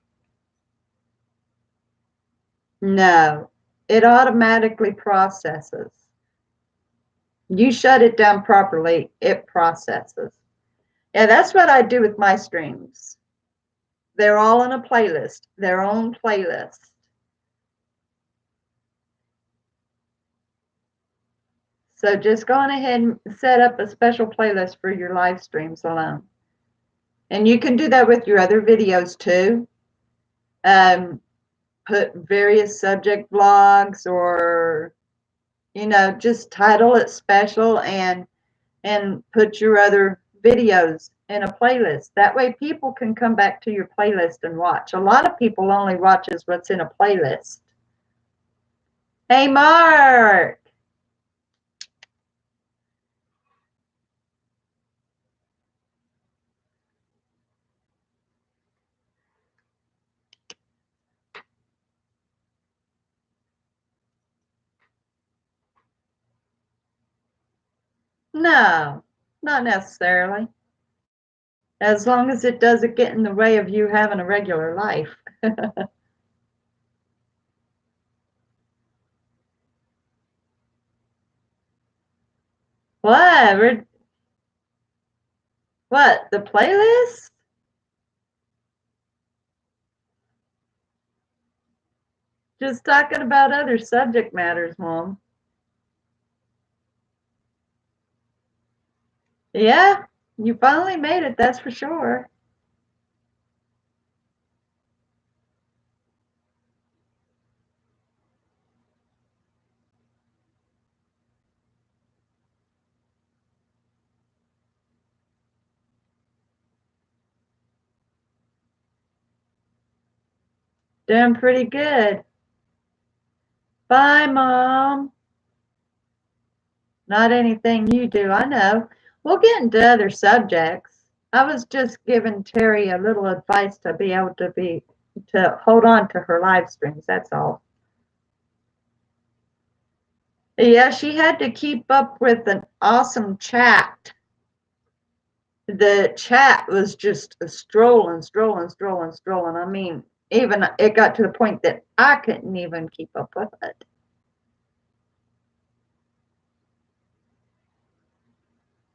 No, it automatically processes. You shut it down properly, it processes. Yeah, that's what I do with my streams. They're all in a playlist, their own playlist. So just go on ahead and set up a special playlist for your live streams alone. And you can do that with your other videos too. Um, put various subject vlogs, or just title it special and put your other videos in a playlist. That way people can come back to your playlist and watch. A lot of people only watches what's in a playlist. Hey, Mark. No, not necessarily. As long as it doesn't get in the way of you having a regular life. What? What? The playlist? Just talking about other subject matters, Mom. Yeah, you finally made it, that's for sure. Doing pretty good. Bye, Mom. Not anything you do, I know. We'll get into other subjects. I was just giving Terry a little advice to be able to hold on to her live streams, that's all. Yeah, she had to keep up with an awesome chat. the chat was just strolling, strolling, strolling, strolling. I mean, even it got to the point that I couldn't even keep up with it.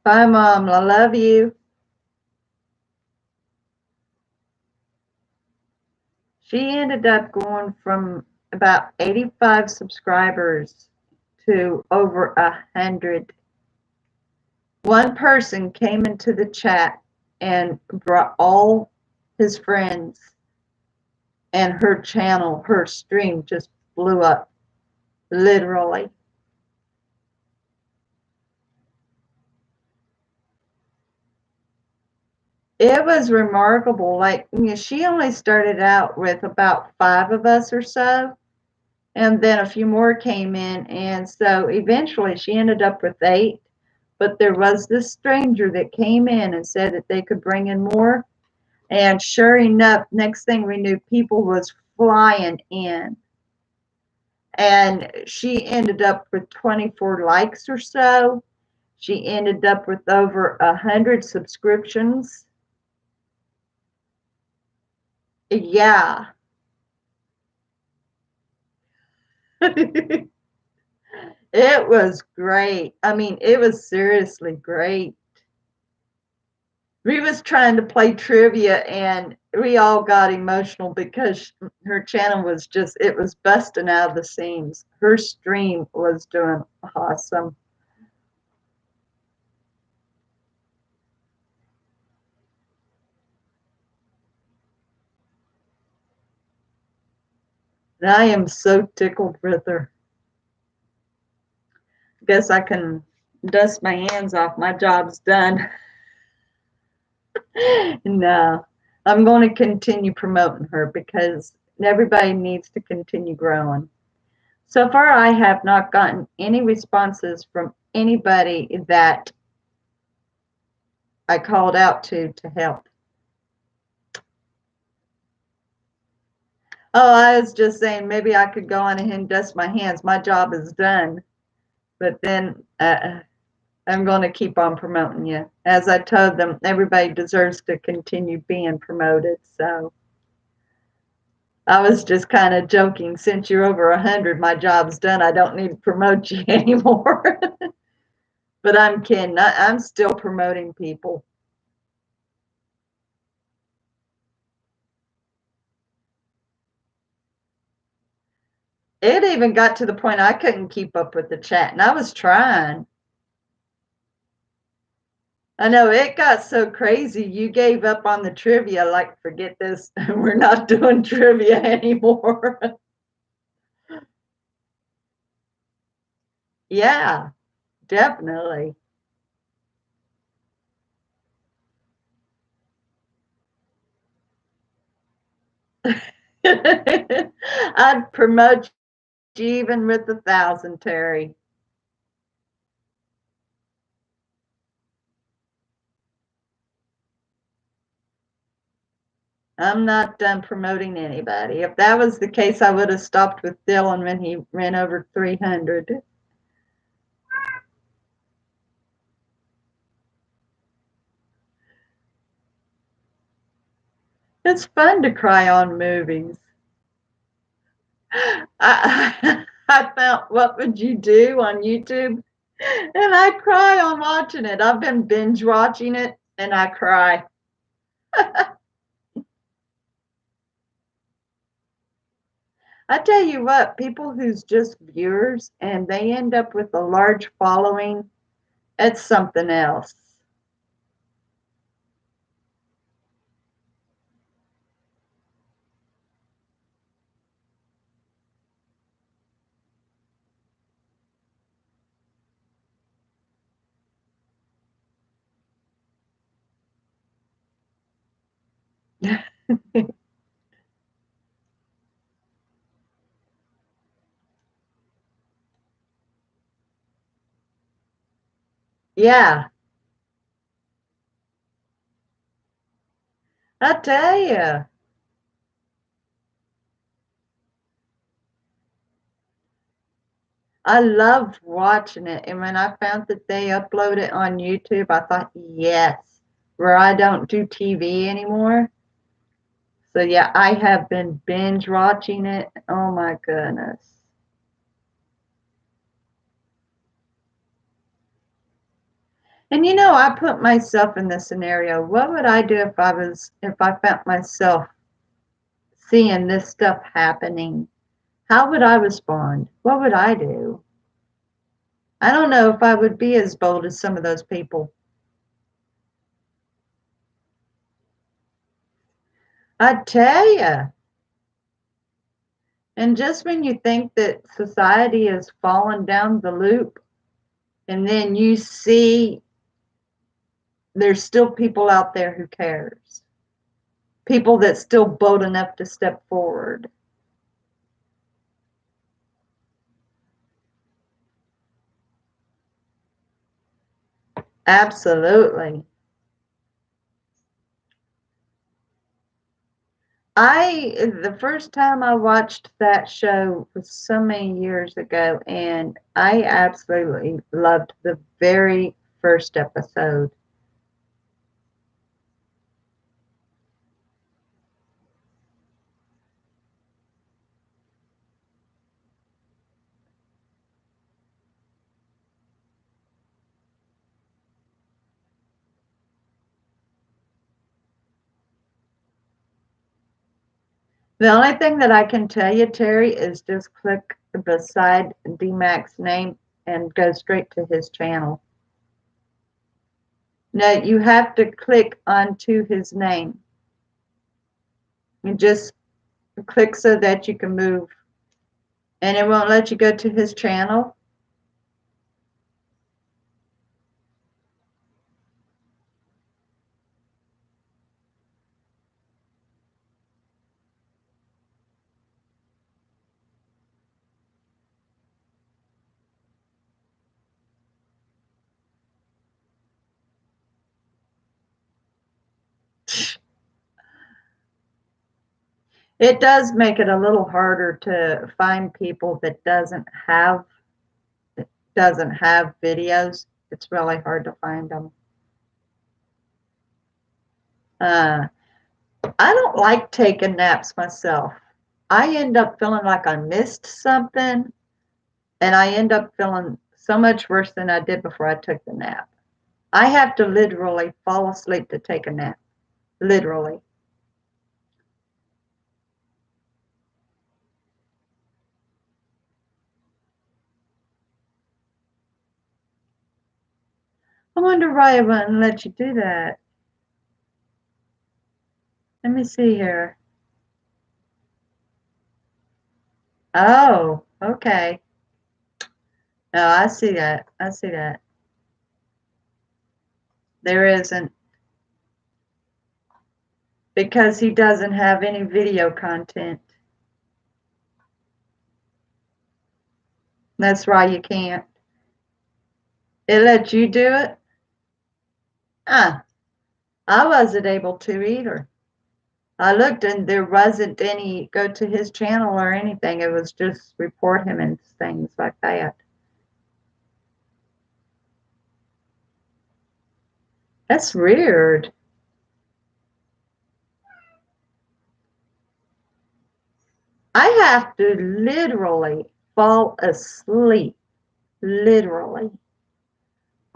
Bye, Mom. I love you. She ended up going from about 85 subscribers to over 100. One person came into the chat and brought all his friends, and her channel, her stream just blew up, literally. It was remarkable. Like, she only started out with about 5 of us or so, and then a few more came in, and so eventually she ended up with 8. But there was this stranger that came in and said that they could bring in more, and sure enough, next thing we knew, people was flying in, and she ended up with 24 likes or so. She ended up with over 100 subscriptions. Yeah. It was great. I mean, it was seriously great. We was trying to play trivia, and we all got emotional because her channel was just, it was busting out of the seams. Her stream was doing awesome. And I am so tickled with her. Guess I can dust my hands off. My job's done. No, I'm going to continue promoting her because everybody needs to continue growing. So far, I have not gotten any responses from anybody that I called out to help. Oh, I was just saying maybe I could go on ahead and dust my hands. My job is done. But then I'm going to keep on promoting you. As I told them, everybody deserves to continue being promoted. So I was just kind of joking. Since you're over 100, my job's done. I don't need to promote you anymore. But I'm kidding. I'm still promoting people. It even got to the point I couldn't keep up with the chat, and I was trying. I know it got so crazy. You gave up on the trivia, like, forget this. We're not doing trivia anymore. Yeah, definitely. I'd promote you even with 1,000, Terry. I'm not done promoting anybody. If that was the case, I would have stopped with Dylan when he ran over 300. It's fun to cry on movies. I found What Would You Do on YouTube, and I cry on watching it. I've been binge watching it, and I cry. I tell you what, people who's just viewers and they end up with a large following, it's something else. Yeah, I tell you. I loved watching it. And when I found that they upload it on YouTube, I thought, yes. where I don't do TV anymore. So yeah, I have been binge watching it. Oh my goodness. And I put myself in this scenario. What would I do if I found myself seeing this stuff happening? How would I respond? What would I do? I don't know if I would be as bold as some of those people. I tell you. And just when you think that society has fallen down the loop, and then you see there's still people out there who cares. People that's still bold enough to step forward. Absolutely. The first time I watched that show was so many years ago, and I absolutely loved the very first episode. The only thing that I can tell you, Terry, is just click beside DMAC's name and go straight to his channel. No, you have to click onto his name. You just click so that you can move, and it won't let you go to his channel. It does make it a little harder to find people that doesn't have videos. It's really hard to find them. Uh, I don't like taking naps myself. I end up feeling like I missed something, and I end up feeling so much worse than I did before I took the nap. I have to literally fall asleep to take a nap. Literally. I wonder why it wouldn't let you do that. Let me see here. Oh, okay. No, I see that. I see that. There isn't, because he doesn't have any video content. That's why you can't. It lets you do it? Ah, I wasn't able to either. I looked and there wasn't any go to his channel or anything. It was just report him and things like that. That's weird. I have to literally fall asleep. Literally.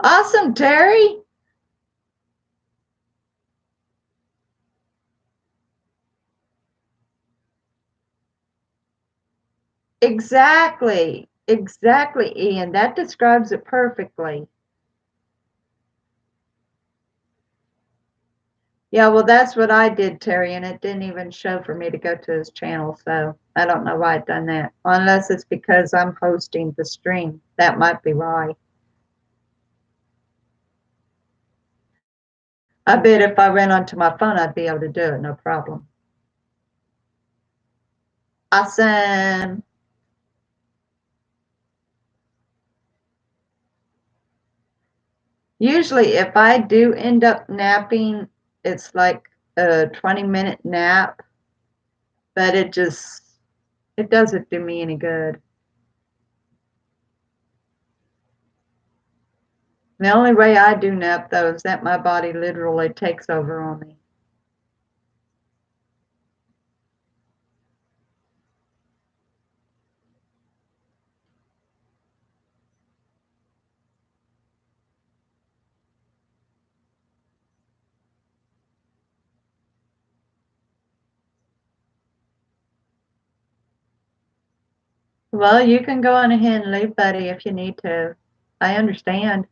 Awesome, Terry. Exactly. Exactly, Ian. That describes it perfectly. Yeah, well, that's what I did, Terry, and it didn't even show for me to go to his channel, so I don't know why I'd done that. Unless it's because I'm hosting the stream. That might be why. I bet if I went onto my phone, I'd be able to do it, no problem. Awesome. Usually, if I do end up napping, it's like a 20-minute nap, but it doesn't do me any good. The only way I do nap, though, is that my body literally takes over on me. Well, you can go on ahead and leave, buddy, if you need to. I understand.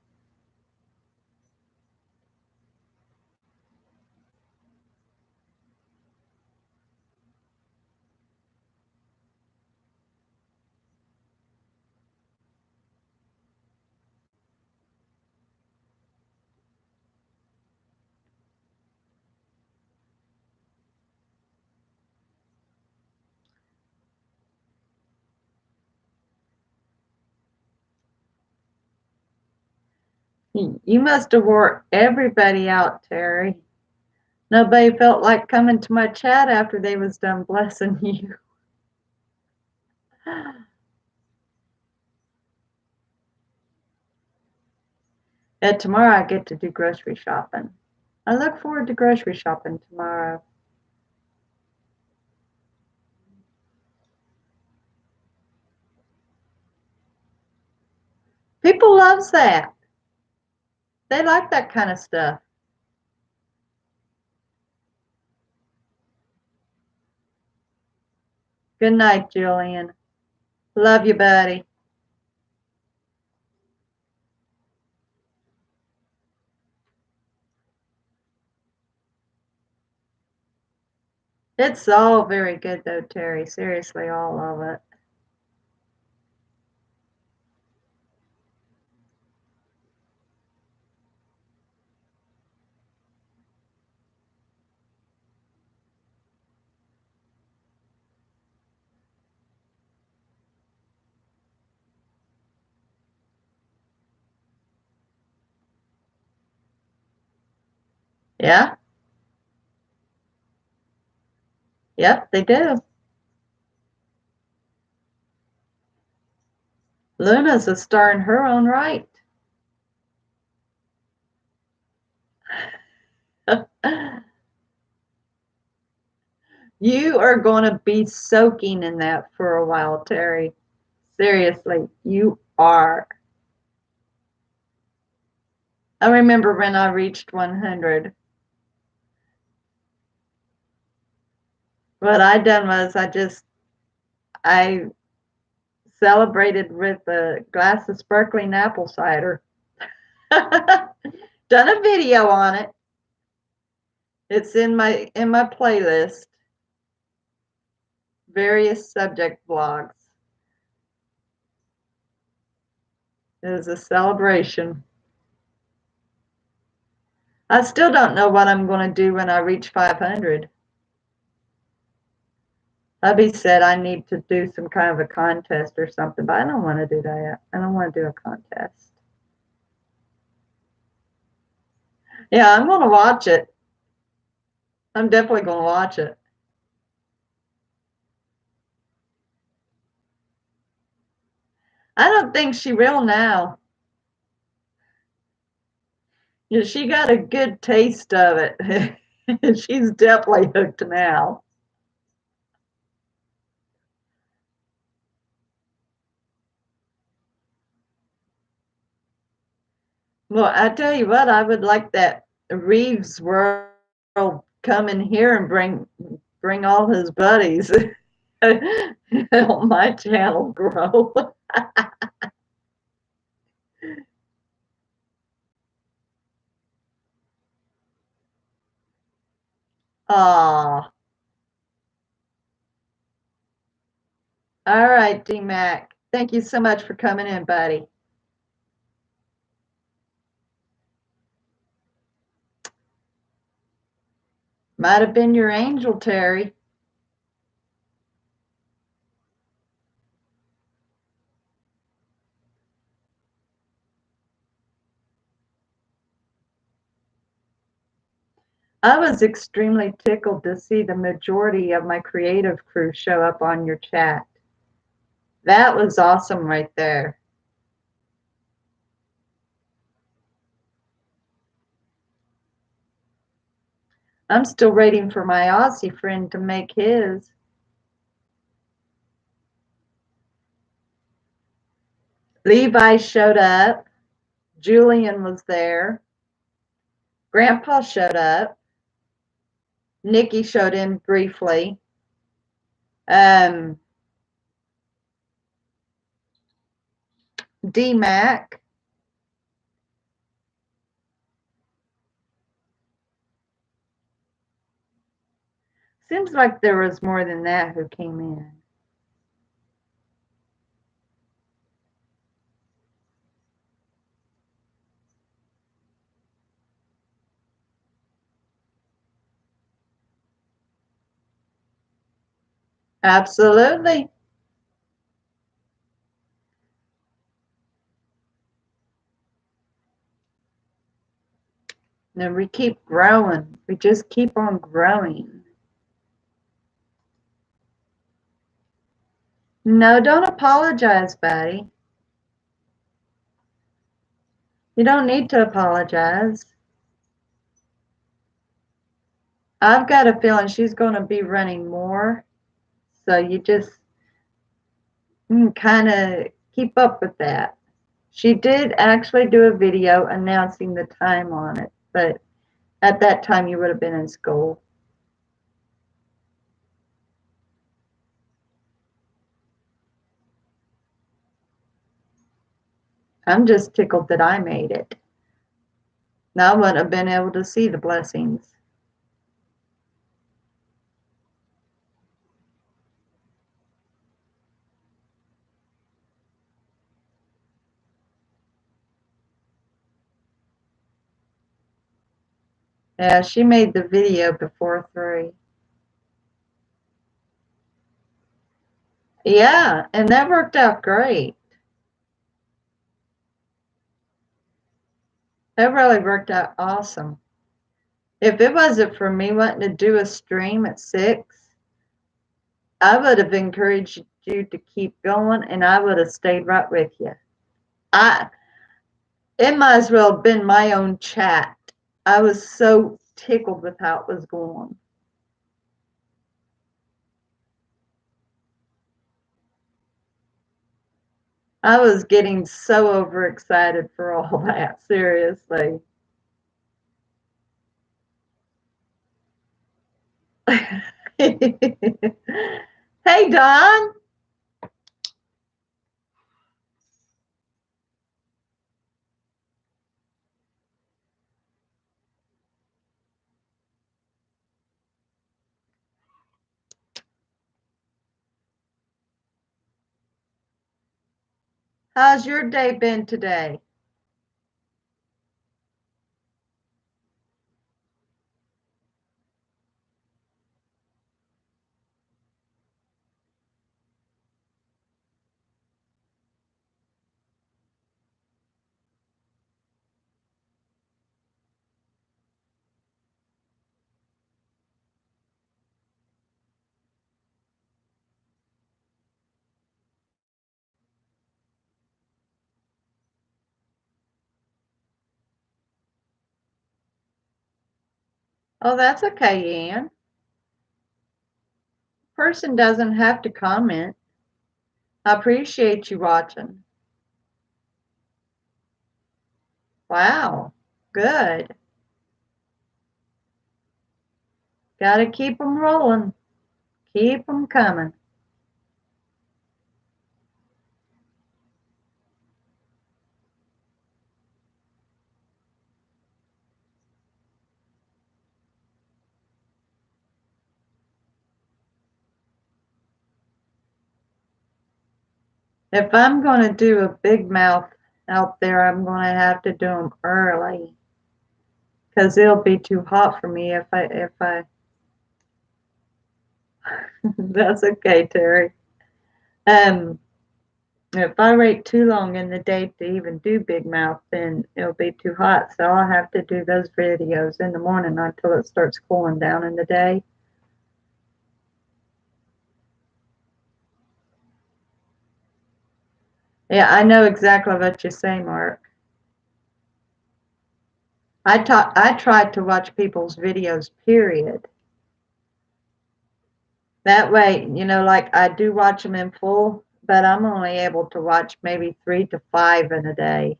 You must have wore everybody out, Terry. Nobody felt like coming to my chat after they was done blessing you. And tomorrow I get to do grocery shopping. I look forward to grocery shopping tomorrow. People loves that. They like that kind of stuff. Good night, Julian. Love you, buddy. It's all very good, though, Terry. Seriously, all of it. Yeah? Yep, they do. Luna's a star in her own right. You are going to be soaking in that for a while, Terry. Seriously, you are. I remember when I reached 100. What I done was I celebrated with a glass of sparkling apple cider. Done a video on it. It's in my playlist. Various subject blogs. It was a celebration. I still don't know what I'm going to do when I reach 500. Hubby said I need to do some kind of a contest or something, but I don't want to do that. I don't want to do a contest. Yeah, I'm going to watch it. I'm definitely going to watch it. I don't think she will now. Yeah, she got a good taste of it. She's definitely hooked now. Well, I tell you what, I would like that Reeves World come in here and bring all his buddies. Help my channel grow. Aw. All right, D Mac. Thank you so much for coming in, buddy. Might have been your angel, Terry. I was extremely tickled to see the majority of my creative crew show up on your chat. That was awesome right there. I'm still waiting for my Aussie friend to make his. Levi showed up. Julian was there. Grandpa showed up. Nikki showed in briefly. D-Mac. Seems like there was more than that who came in. Absolutely. And we keep growing. We just keep on growing. No, don't apologize, buddy. You don't need to apologize. I've got a feeling she's going to be running more. So you just kind of keep up with that. She did actually do a video announcing the time on it, but at that time you would have been in school. I'm just tickled that I made it. Now I wouldn't have been able to see the blessings. Yeah, she made the video before 3. Yeah, and that worked out great. That really worked out awesome. If it wasn't for me wanting to do a stream at 6, I would have encouraged you to keep going and I would have stayed right with you. I It might as well have been my own chat. I was so tickled with how it was going. I was getting so overexcited for all that, seriously. Hey, Don. How's your day been today? Oh, that's okay, Ann. Person doesn't have to comment. I appreciate you watching. Wow, good. Got to keep them rolling. Keep them coming. If I'm going to do a big mouth out there, I'm going to have to do them early because it'll be too hot for me if I that's okay, Terry. Um, if I wait too long in the day to even do big mouth, then it'll be too hot. So I'll have to do those videos in the morning until it starts cooling down in the day. Yeah, I know exactly what you say, Mark. I try to watch people's videos, period. That way, like I do watch them in full, but I'm only able to watch maybe 3 to 5 in a day.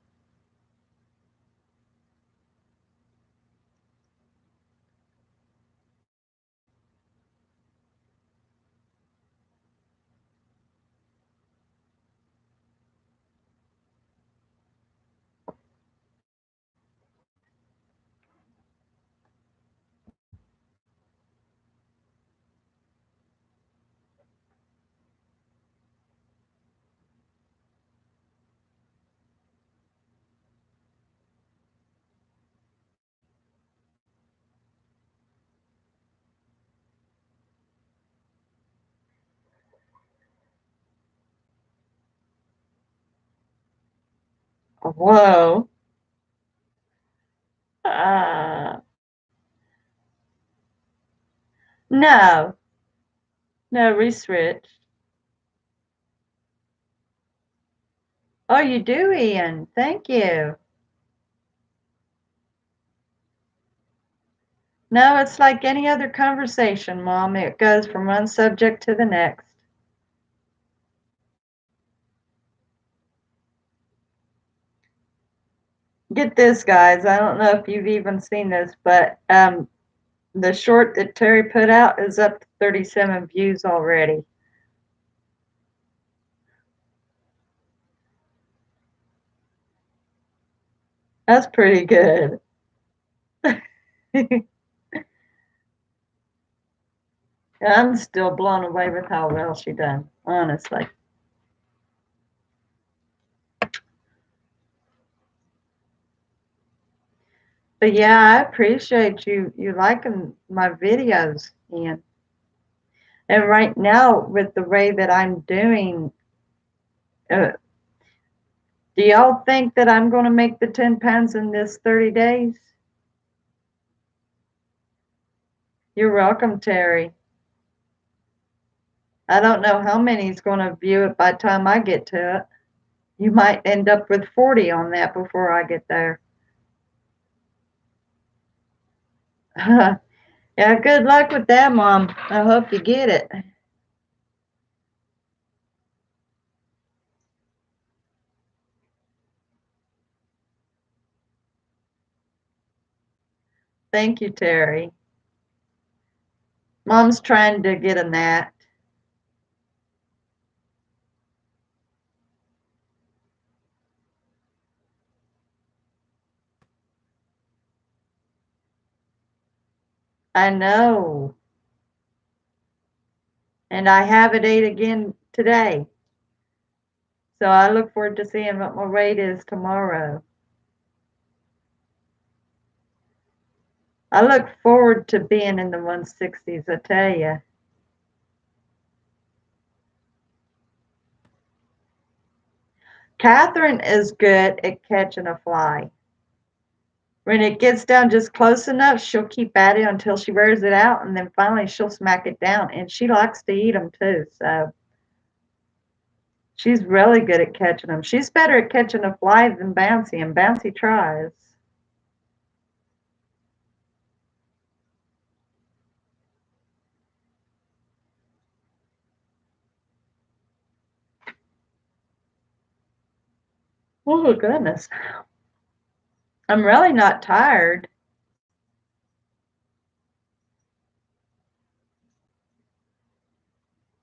Whoa. Uh, no, no, research. Oh, you do, Ian. Thank you. No, it's like any other conversation, Mom. It goes from one subject to the next. Get this, guys. I don't know if you've even seen this, but the short that Terry put out is up to 37 views already. That's pretty good. I'm still blown away with how well she done, honestly. But yeah, I appreciate you liking my videos, Ian. And right now, with the way that I'm doing, uh, do y'all think that I'm going to make the 10 pounds in this 30 days? You're welcome, Terry. I don't know how many's going to view it by the time I get to it. You might end up with 40 on that before I get there. Yeah, good luck with that, Mom. I hope you get it. Thank you, Terry. Mom's trying to get a nap. I know. And I have it ate again today. So I look forward to seeing what my weight is tomorrow. I look forward to being in the 160s, I tell you. Catherine is good at catching a fly. When it gets down just close enough, she'll keep at it until she wears it out, and then finally she'll smack it down. And she likes to eat them too, so she's really good at catching them. She's better at catching a fly than Bouncy, and Bouncy tries. Oh, goodness. I'm really not tired.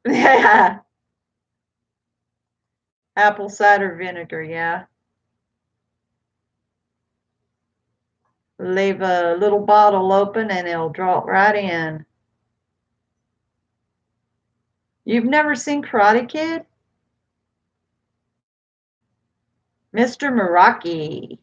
Yeah. Apple cider vinegar, yeah. Leave a little bottle open and it'll drop right in. You've never seen Karate Kid? Mr. Meraki.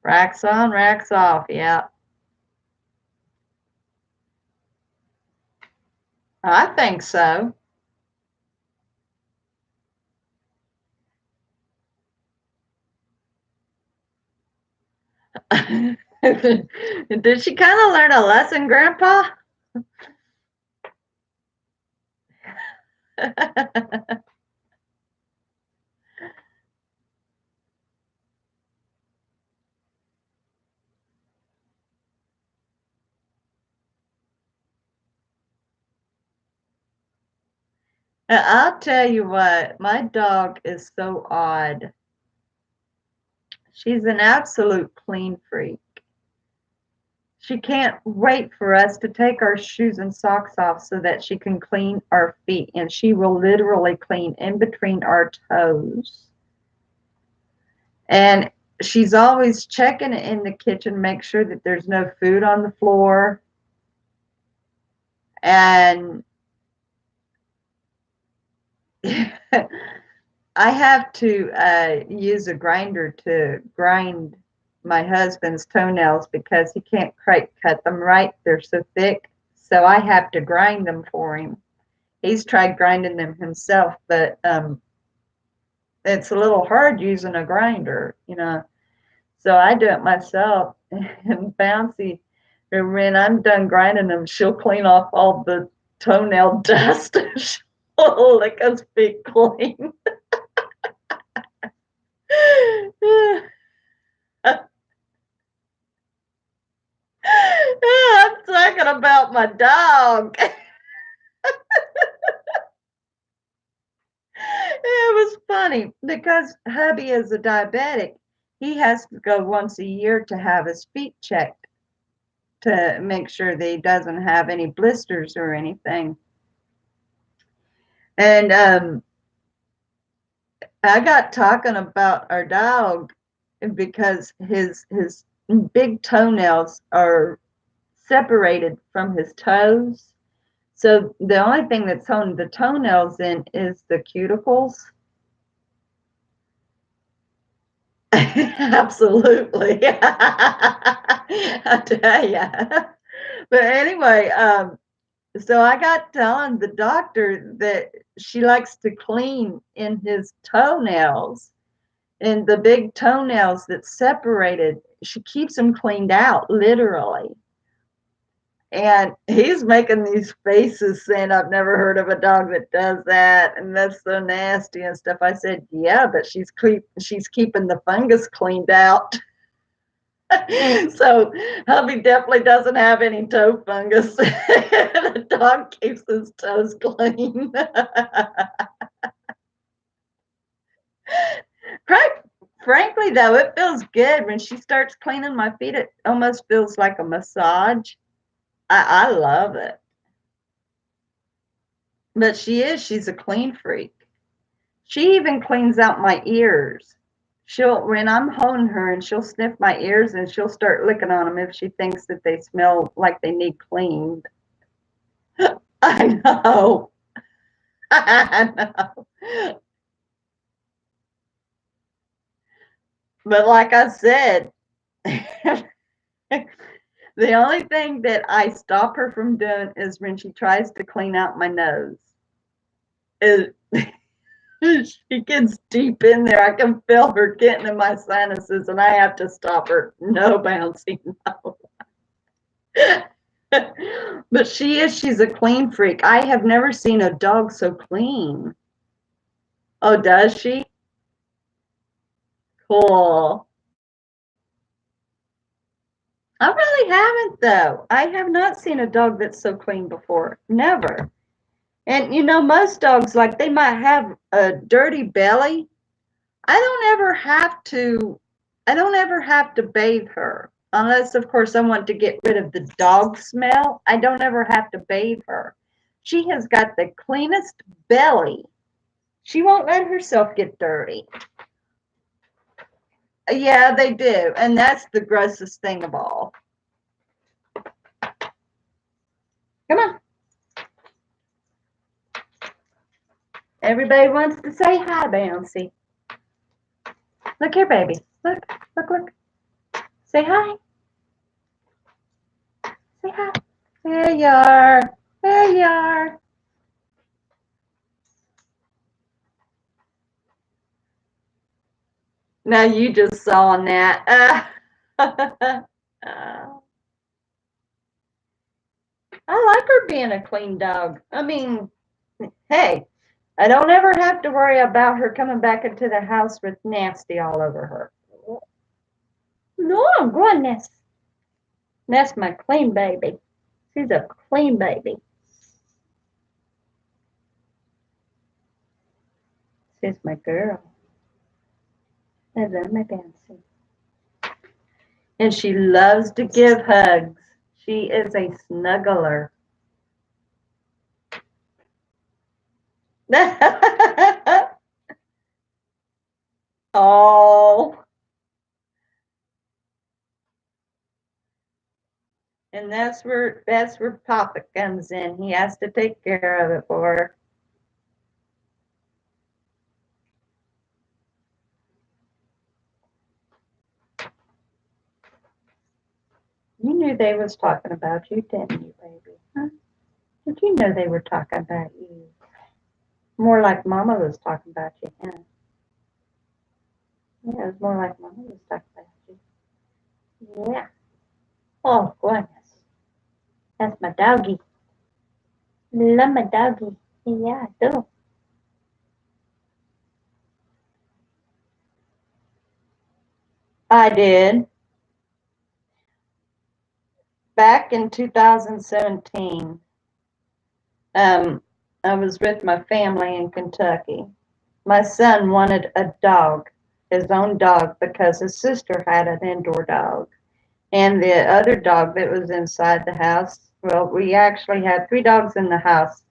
Racks on, racks off, yeah. I think so. Did she kind of learn a lesson, Grandpa? I'll tell you what, my dog is so odd. She's an absolute clean freak. She can't wait for us to take our shoes and socks off so that she can clean our feet, and she will literally clean in between our toes. And she's always checking in the kitchen, make sure that there's no food on the floor. And I have to use a grinder to grind my husband's toenails because he can't quite cut them right. They're so thick. So I have to grind them for him. He's tried grinding them himself, but it's a little hard using a grinder, you know. So I do it myself. And Bouncy, when I'm done grinding them, she'll clean off all the toenail dust. She'll lick us feet clean. I'm talking about my dog. It was funny because hubby is a diabetic. He has to go once a year to have his feet checked to make sure that he doesn't have any blisters or anything. And I got talking about our dog because his big toenails are separated from his toes. So the only thing that's holding the toenails in is the cuticles. Absolutely. I tell ya. But anyway, so I got telling the doctor that she likes to clean in his toenails, and the big toenails that's separated. She keeps them cleaned out, literally. And he's making these faces saying, I've never heard of a dog that does that, and that's so nasty and stuff. I said, yeah, but she's keeping the fungus cleaned out. So hubby definitely doesn't have any toe fungus. The dog keeps his toes clean. Frankly, though, it feels good when she starts cleaning my feet. It almost feels like a massage. I love it. But she's a clean freak. She even cleans out my ears. When I'm holding her and she'll sniff my ears and she'll start licking on them if she thinks that they smell like they need cleaned. I know. I know. But like I said, the only thing that I stop her from doing is when she tries to clean out my nose. It, she gets deep in there. I can feel her getting in my sinuses, and I have to stop her. No, Bouncy, no. But she's a clean freak. I have never seen a dog so clean. Oh, does she? Cool. I really haven't, though. I have not seen a dog that's so clean before. Never. And you know, most dogs, like, they might have a dirty belly. I don't ever have to I don't ever have to bathe her. Unless, of course, I want to get rid of the dog smell. I don't ever have to bathe her. She has got the cleanest belly. She won't let herself get dirty. Yeah, they do. And that's the grossest thing of all. Come on. Everybody wants to say hi, Bouncy. Look here, baby. Look, look, look. Say hi. Say hi. There you are. There you are. Now you just saw that. I like her being a clean dog. I mean, hey, I don't ever have to worry about her coming back into the house with nasty all over her. No, goodness. That's my clean baby. She's a clean baby. She's my girl. I love my Bouncy. And she loves to give hugs. She is a snuggler. Oh, and that's where Papa comes in. He has to take care of it for her. You knew they was talking about you, didn't you, baby? Huh? Did you know they were talking about you? More like Mama was talking about you, huh? Yeah, it was more like Mama was talking about you. Yeah. Oh, goodness. That's my doggy. Love my doggy. Yeah, I do. I did. Back in 2017, um, I was with my family in Kentucky. My son wanted a dog, his own dog, because his sister had an indoor dog. And the other dog that was inside the house, well, we actually had three dogs in the house.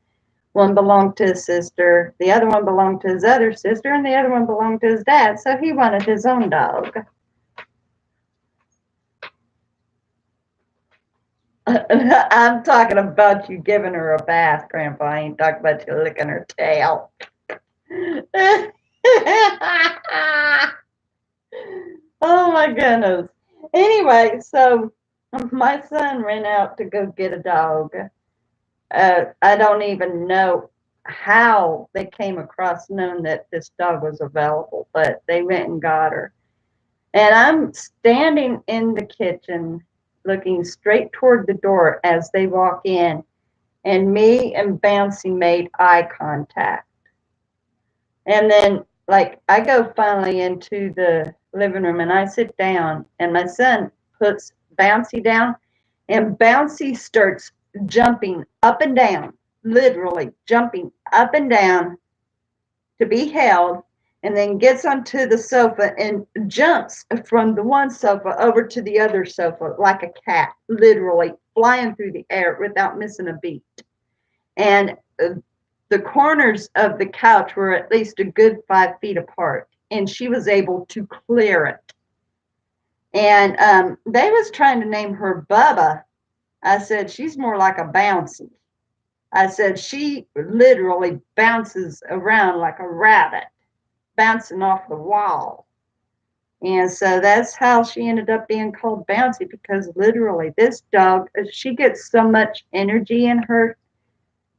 One belonged to his sister, the other one belonged to his other sister, and the other one belonged to his dad. So he wanted his own dog. I'm talking about you giving her a bath, Grandpa. I ain't talking about you licking her tail. Oh my goodness. Anyway, so my son ran out to go get a dog. I don't even know how they came across knowing that this dog was available, but they went and got her. And I'm standing in the kitchen looking straight toward the door as they walk in, and me and Bouncy made eye contact. And then, like, I go finally into the living room and I sit down, and my son puts Bouncy down, and Bouncy starts jumping up and down, literally jumping up and down to be held, and then gets onto the sofa and jumps from the one sofa over to the other sofa like a cat, literally flying through the air without missing a beat. And the corners of the couch were at least a good 5 feet apart, and she was able to clear it. And they was trying to name her Bubba. I said, she's more like a bouncy. I said, she literally bounces around like a rabbit, bouncing off the wall. And so that's how she ended up being called Bouncy, because literally this dog, she gets so much energy in her.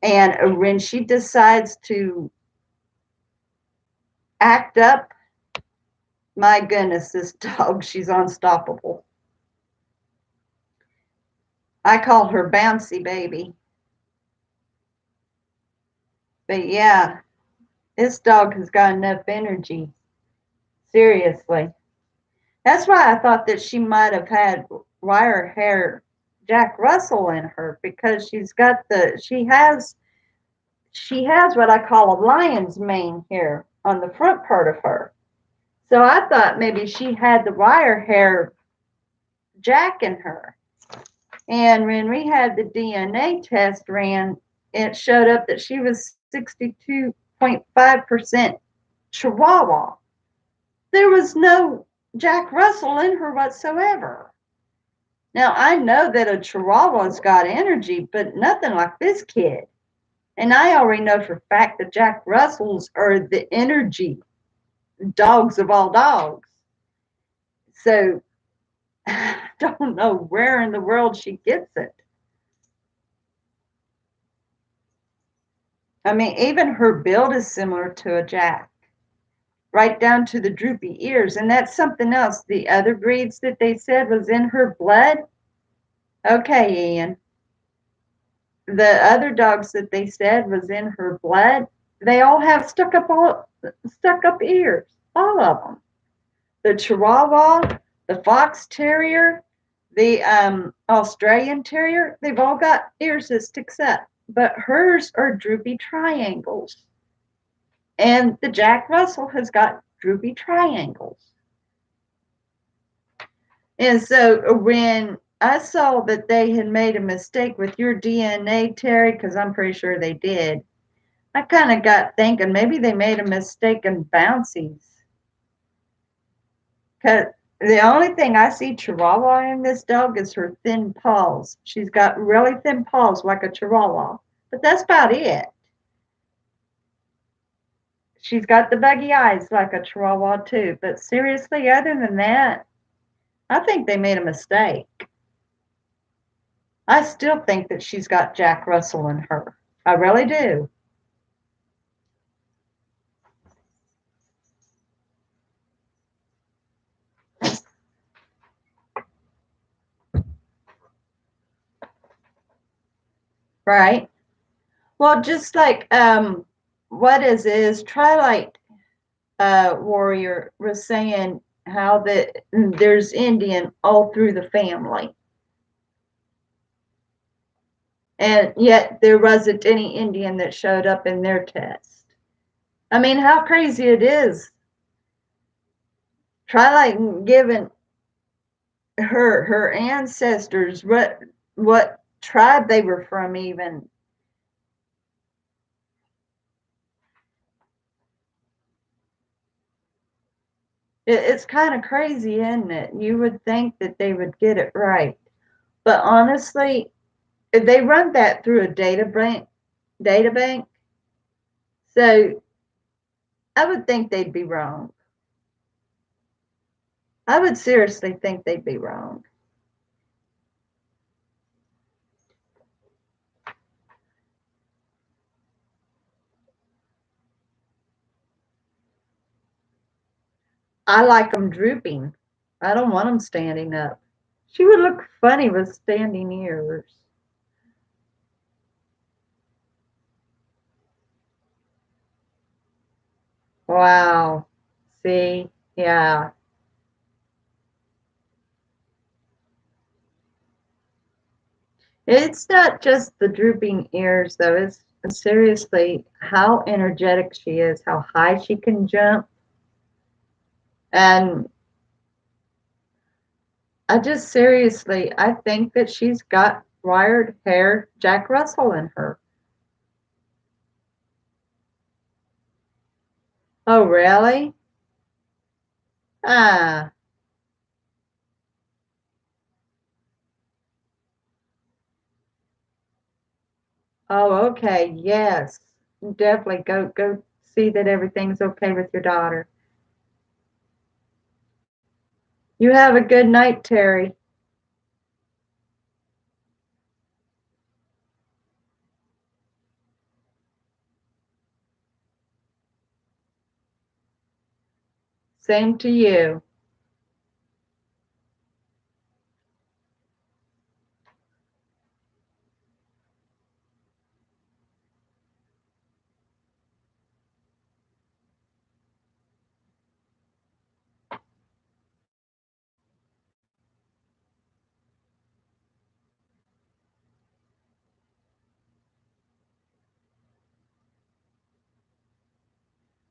And when she decides to act up, my goodness, this dog, she's unstoppable. I call her Bouncy Baby. But yeah, this dog has got enough energy. Seriously. That's why I thought that she might have had wire hair Jack Russell in her, because she has what I call a lion's mane here on the front part of her. So I thought maybe she had the wire hair Jack in her. And when we had the DNA test ran, it showed up that she was 62.5% Chihuahua. There was no Jack Russell in her whatsoever. Now, I know that a Chihuahua's got energy, but nothing like this kid. And I already know for a fact that Jack Russells are the energy dogs of all dogs. So I don't know where in the world she gets it. I mean, even her build is similar to a Jack. right down to the droopy ears. And that's something else. The other breeds that they said was in her blood. Okay, Ian. The other dogs that they said was in her blood, they all have stuck up ears. All of them. The Chihuahua, the Fox Terrier, the Australian Terrier, they've all got ears that sticks up. But hers are droopy triangles. And the Jack Russell has got droopy triangles. And so when I saw that they had made a mistake with your DNA, Terry, because I'm pretty sure they did, I kind of got thinking maybe they made a mistake in Bouncy's. Because the only thing I see Chihuahua in this dog is her thin paws. She's got really thin paws like a Chihuahua, but that's about it. She's got the buggy eyes like a Chihuahua too, but seriously, other than that, I think they made a mistake. I still think that she's got Jack Russell in her. I really do. Right? Well, just like what is Twilight Warrior was saying how that there's Indian all through the family. And yet there wasn't any Indian that showed up in their test. I mean, how crazy it is. Twilight giving her ancestors what tribe they were from even. It's kind of crazy, isn't it? You would think that they would get it right. But honestly, if they run that through a data bank, so I would think they'd be wrong. I would seriously think they'd be wrong. I like them drooping. I don't want them standing up. She would look funny with standing ears. Wow. See? Yeah. It's not just the drooping ears, though. It's seriously how energetic she is, how high she can jump. And I think that she's got wired hair Jack Russell in her. Oh, really? Ah. Oh, okay. Yes. Definitely go see that everything's okay with your daughter. You have a good night, Terry. Same to you.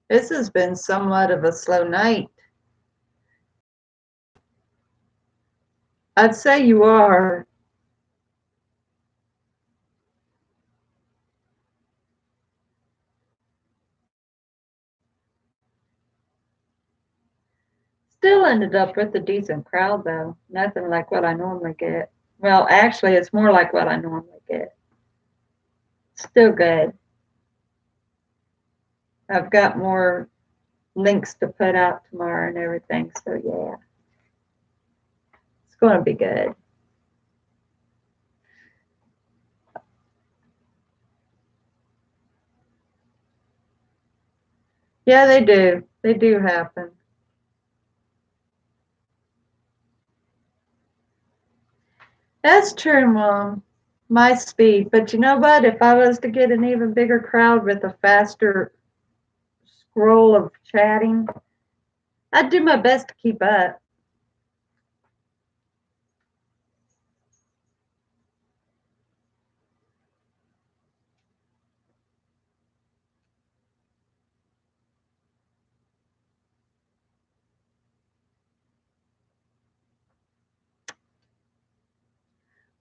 This has been somewhat of a slow night. I'd say you are. Still ended up with a decent crowd, though. Nothing like what I normally get. Well, actually, it's more like what I normally get. Still good. I've got more links to put out tomorrow and everything, so yeah, it's going to be good. Yeah, they do. They do happen. That's true, Mom. My speed. But you know what? If I was to get an even bigger crowd with a faster scroll of chatting, I'd do my best to keep up.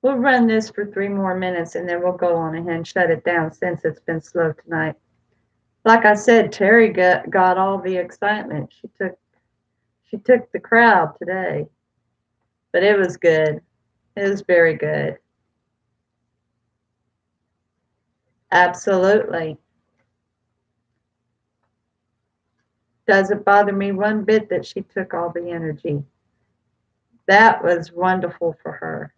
We'll run this for 3 more minutes and then we'll go on ahead and shut it down since it's been slow tonight. Like I said, Terry got all the excitement. She took the crowd today. But it was good. It was very good. Absolutely. Doesn't bother me one bit that she took all the energy. That was wonderful for her.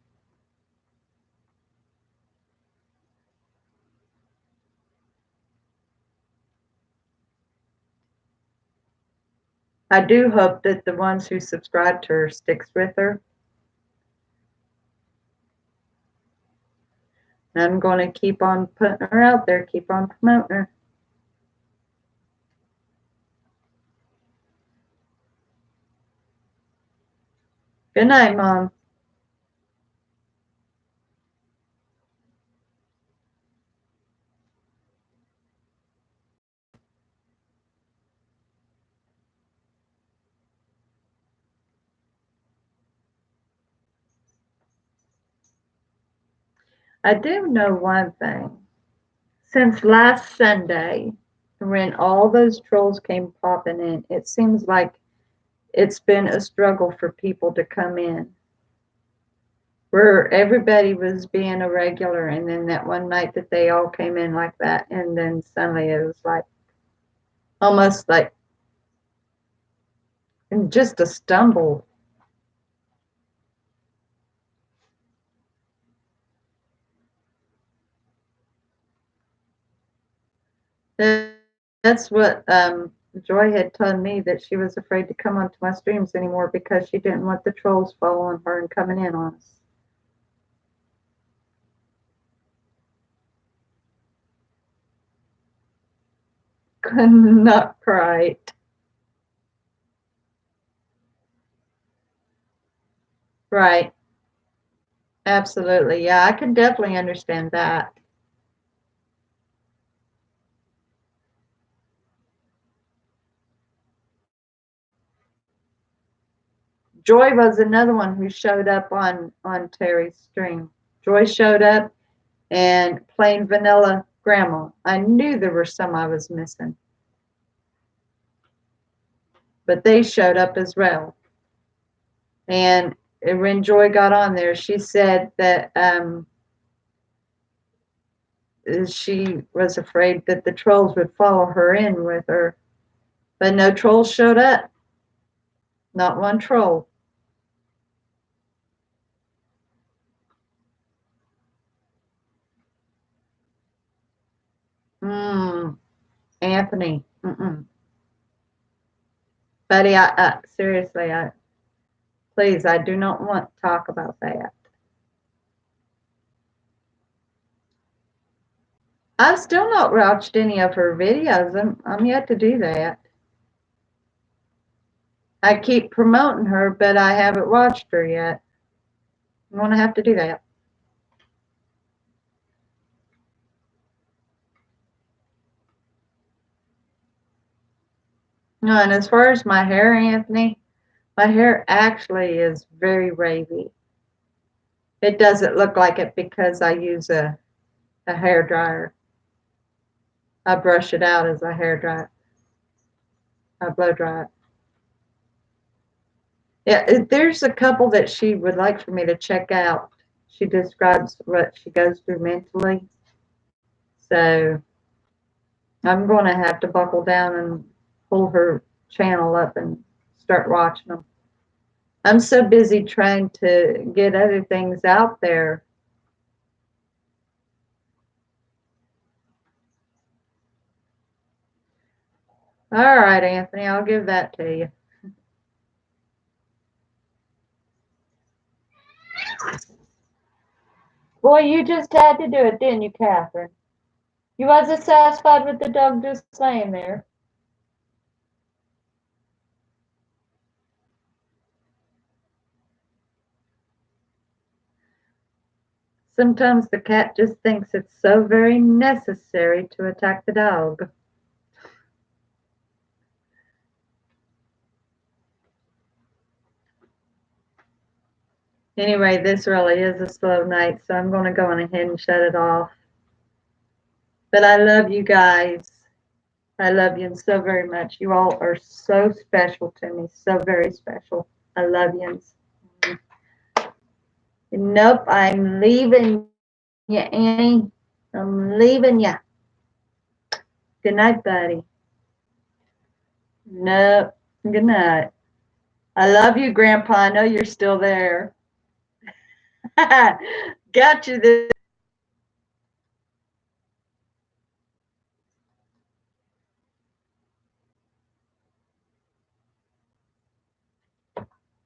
I do hope that the ones who subscribe to her sticks with her. I'm going to keep on putting her out there, keep on promoting her. Good night, Mom. I do know one thing. Since last Sunday, when all those trolls came popping in, it seems like it's been a struggle for people to come in. Where everybody was being a regular, and then that one night that they all came in like that, and then suddenly it was like almost like just a stumble. That's what Joy had told me, that she was afraid to come onto my streams anymore because she didn't want the trolls following her and coming in on us. Not right. Right. Absolutely. Yeah, I can definitely understand that. Joy was another one who showed up on Terry's stream. Joy showed up, and plain vanilla grandma. I knew there were some I was missing, but they showed up as well. And when Joy got on there, she said that she was afraid that the trolls would follow her in with her, but no trolls showed up. Not one troll. Anthony. Buddy, seriously, please, I do not want to talk about that. I've still not watched any of her videos. I'm yet to do that. I keep promoting her, but I haven't watched her yet. I'm going to have to do that. No, and as far as my hair, Anthony, my hair actually is very wavy. It doesn't look like it because I use a hair dryer. I brush it out as a hair dryer. I blow dry it. Yeah, there's a couple that she would like for me to check out. She describes what she goes through mentally. So I'm going to have to buckle down and pull her channel up and start watching them. I'm so busy trying to get other things out there. All right, Anthony, I'll give that to you. Boy, you just had to do it, didn't you, Catherine? You wasn't satisfied with the dog just laying there. Sometimes the cat just thinks it's so very necessary to attack the dog. Anyway, this really is a slow night, so I'm going to go on ahead and shut it off. But I love you guys. I love you so very much. You all are so special to me, so very special. I love you. Nope, I'm leaving you, Annie. I'm leaving you. Good night, buddy. Nope. Good night. I love you, Grandpa. I know you're still there. Got you this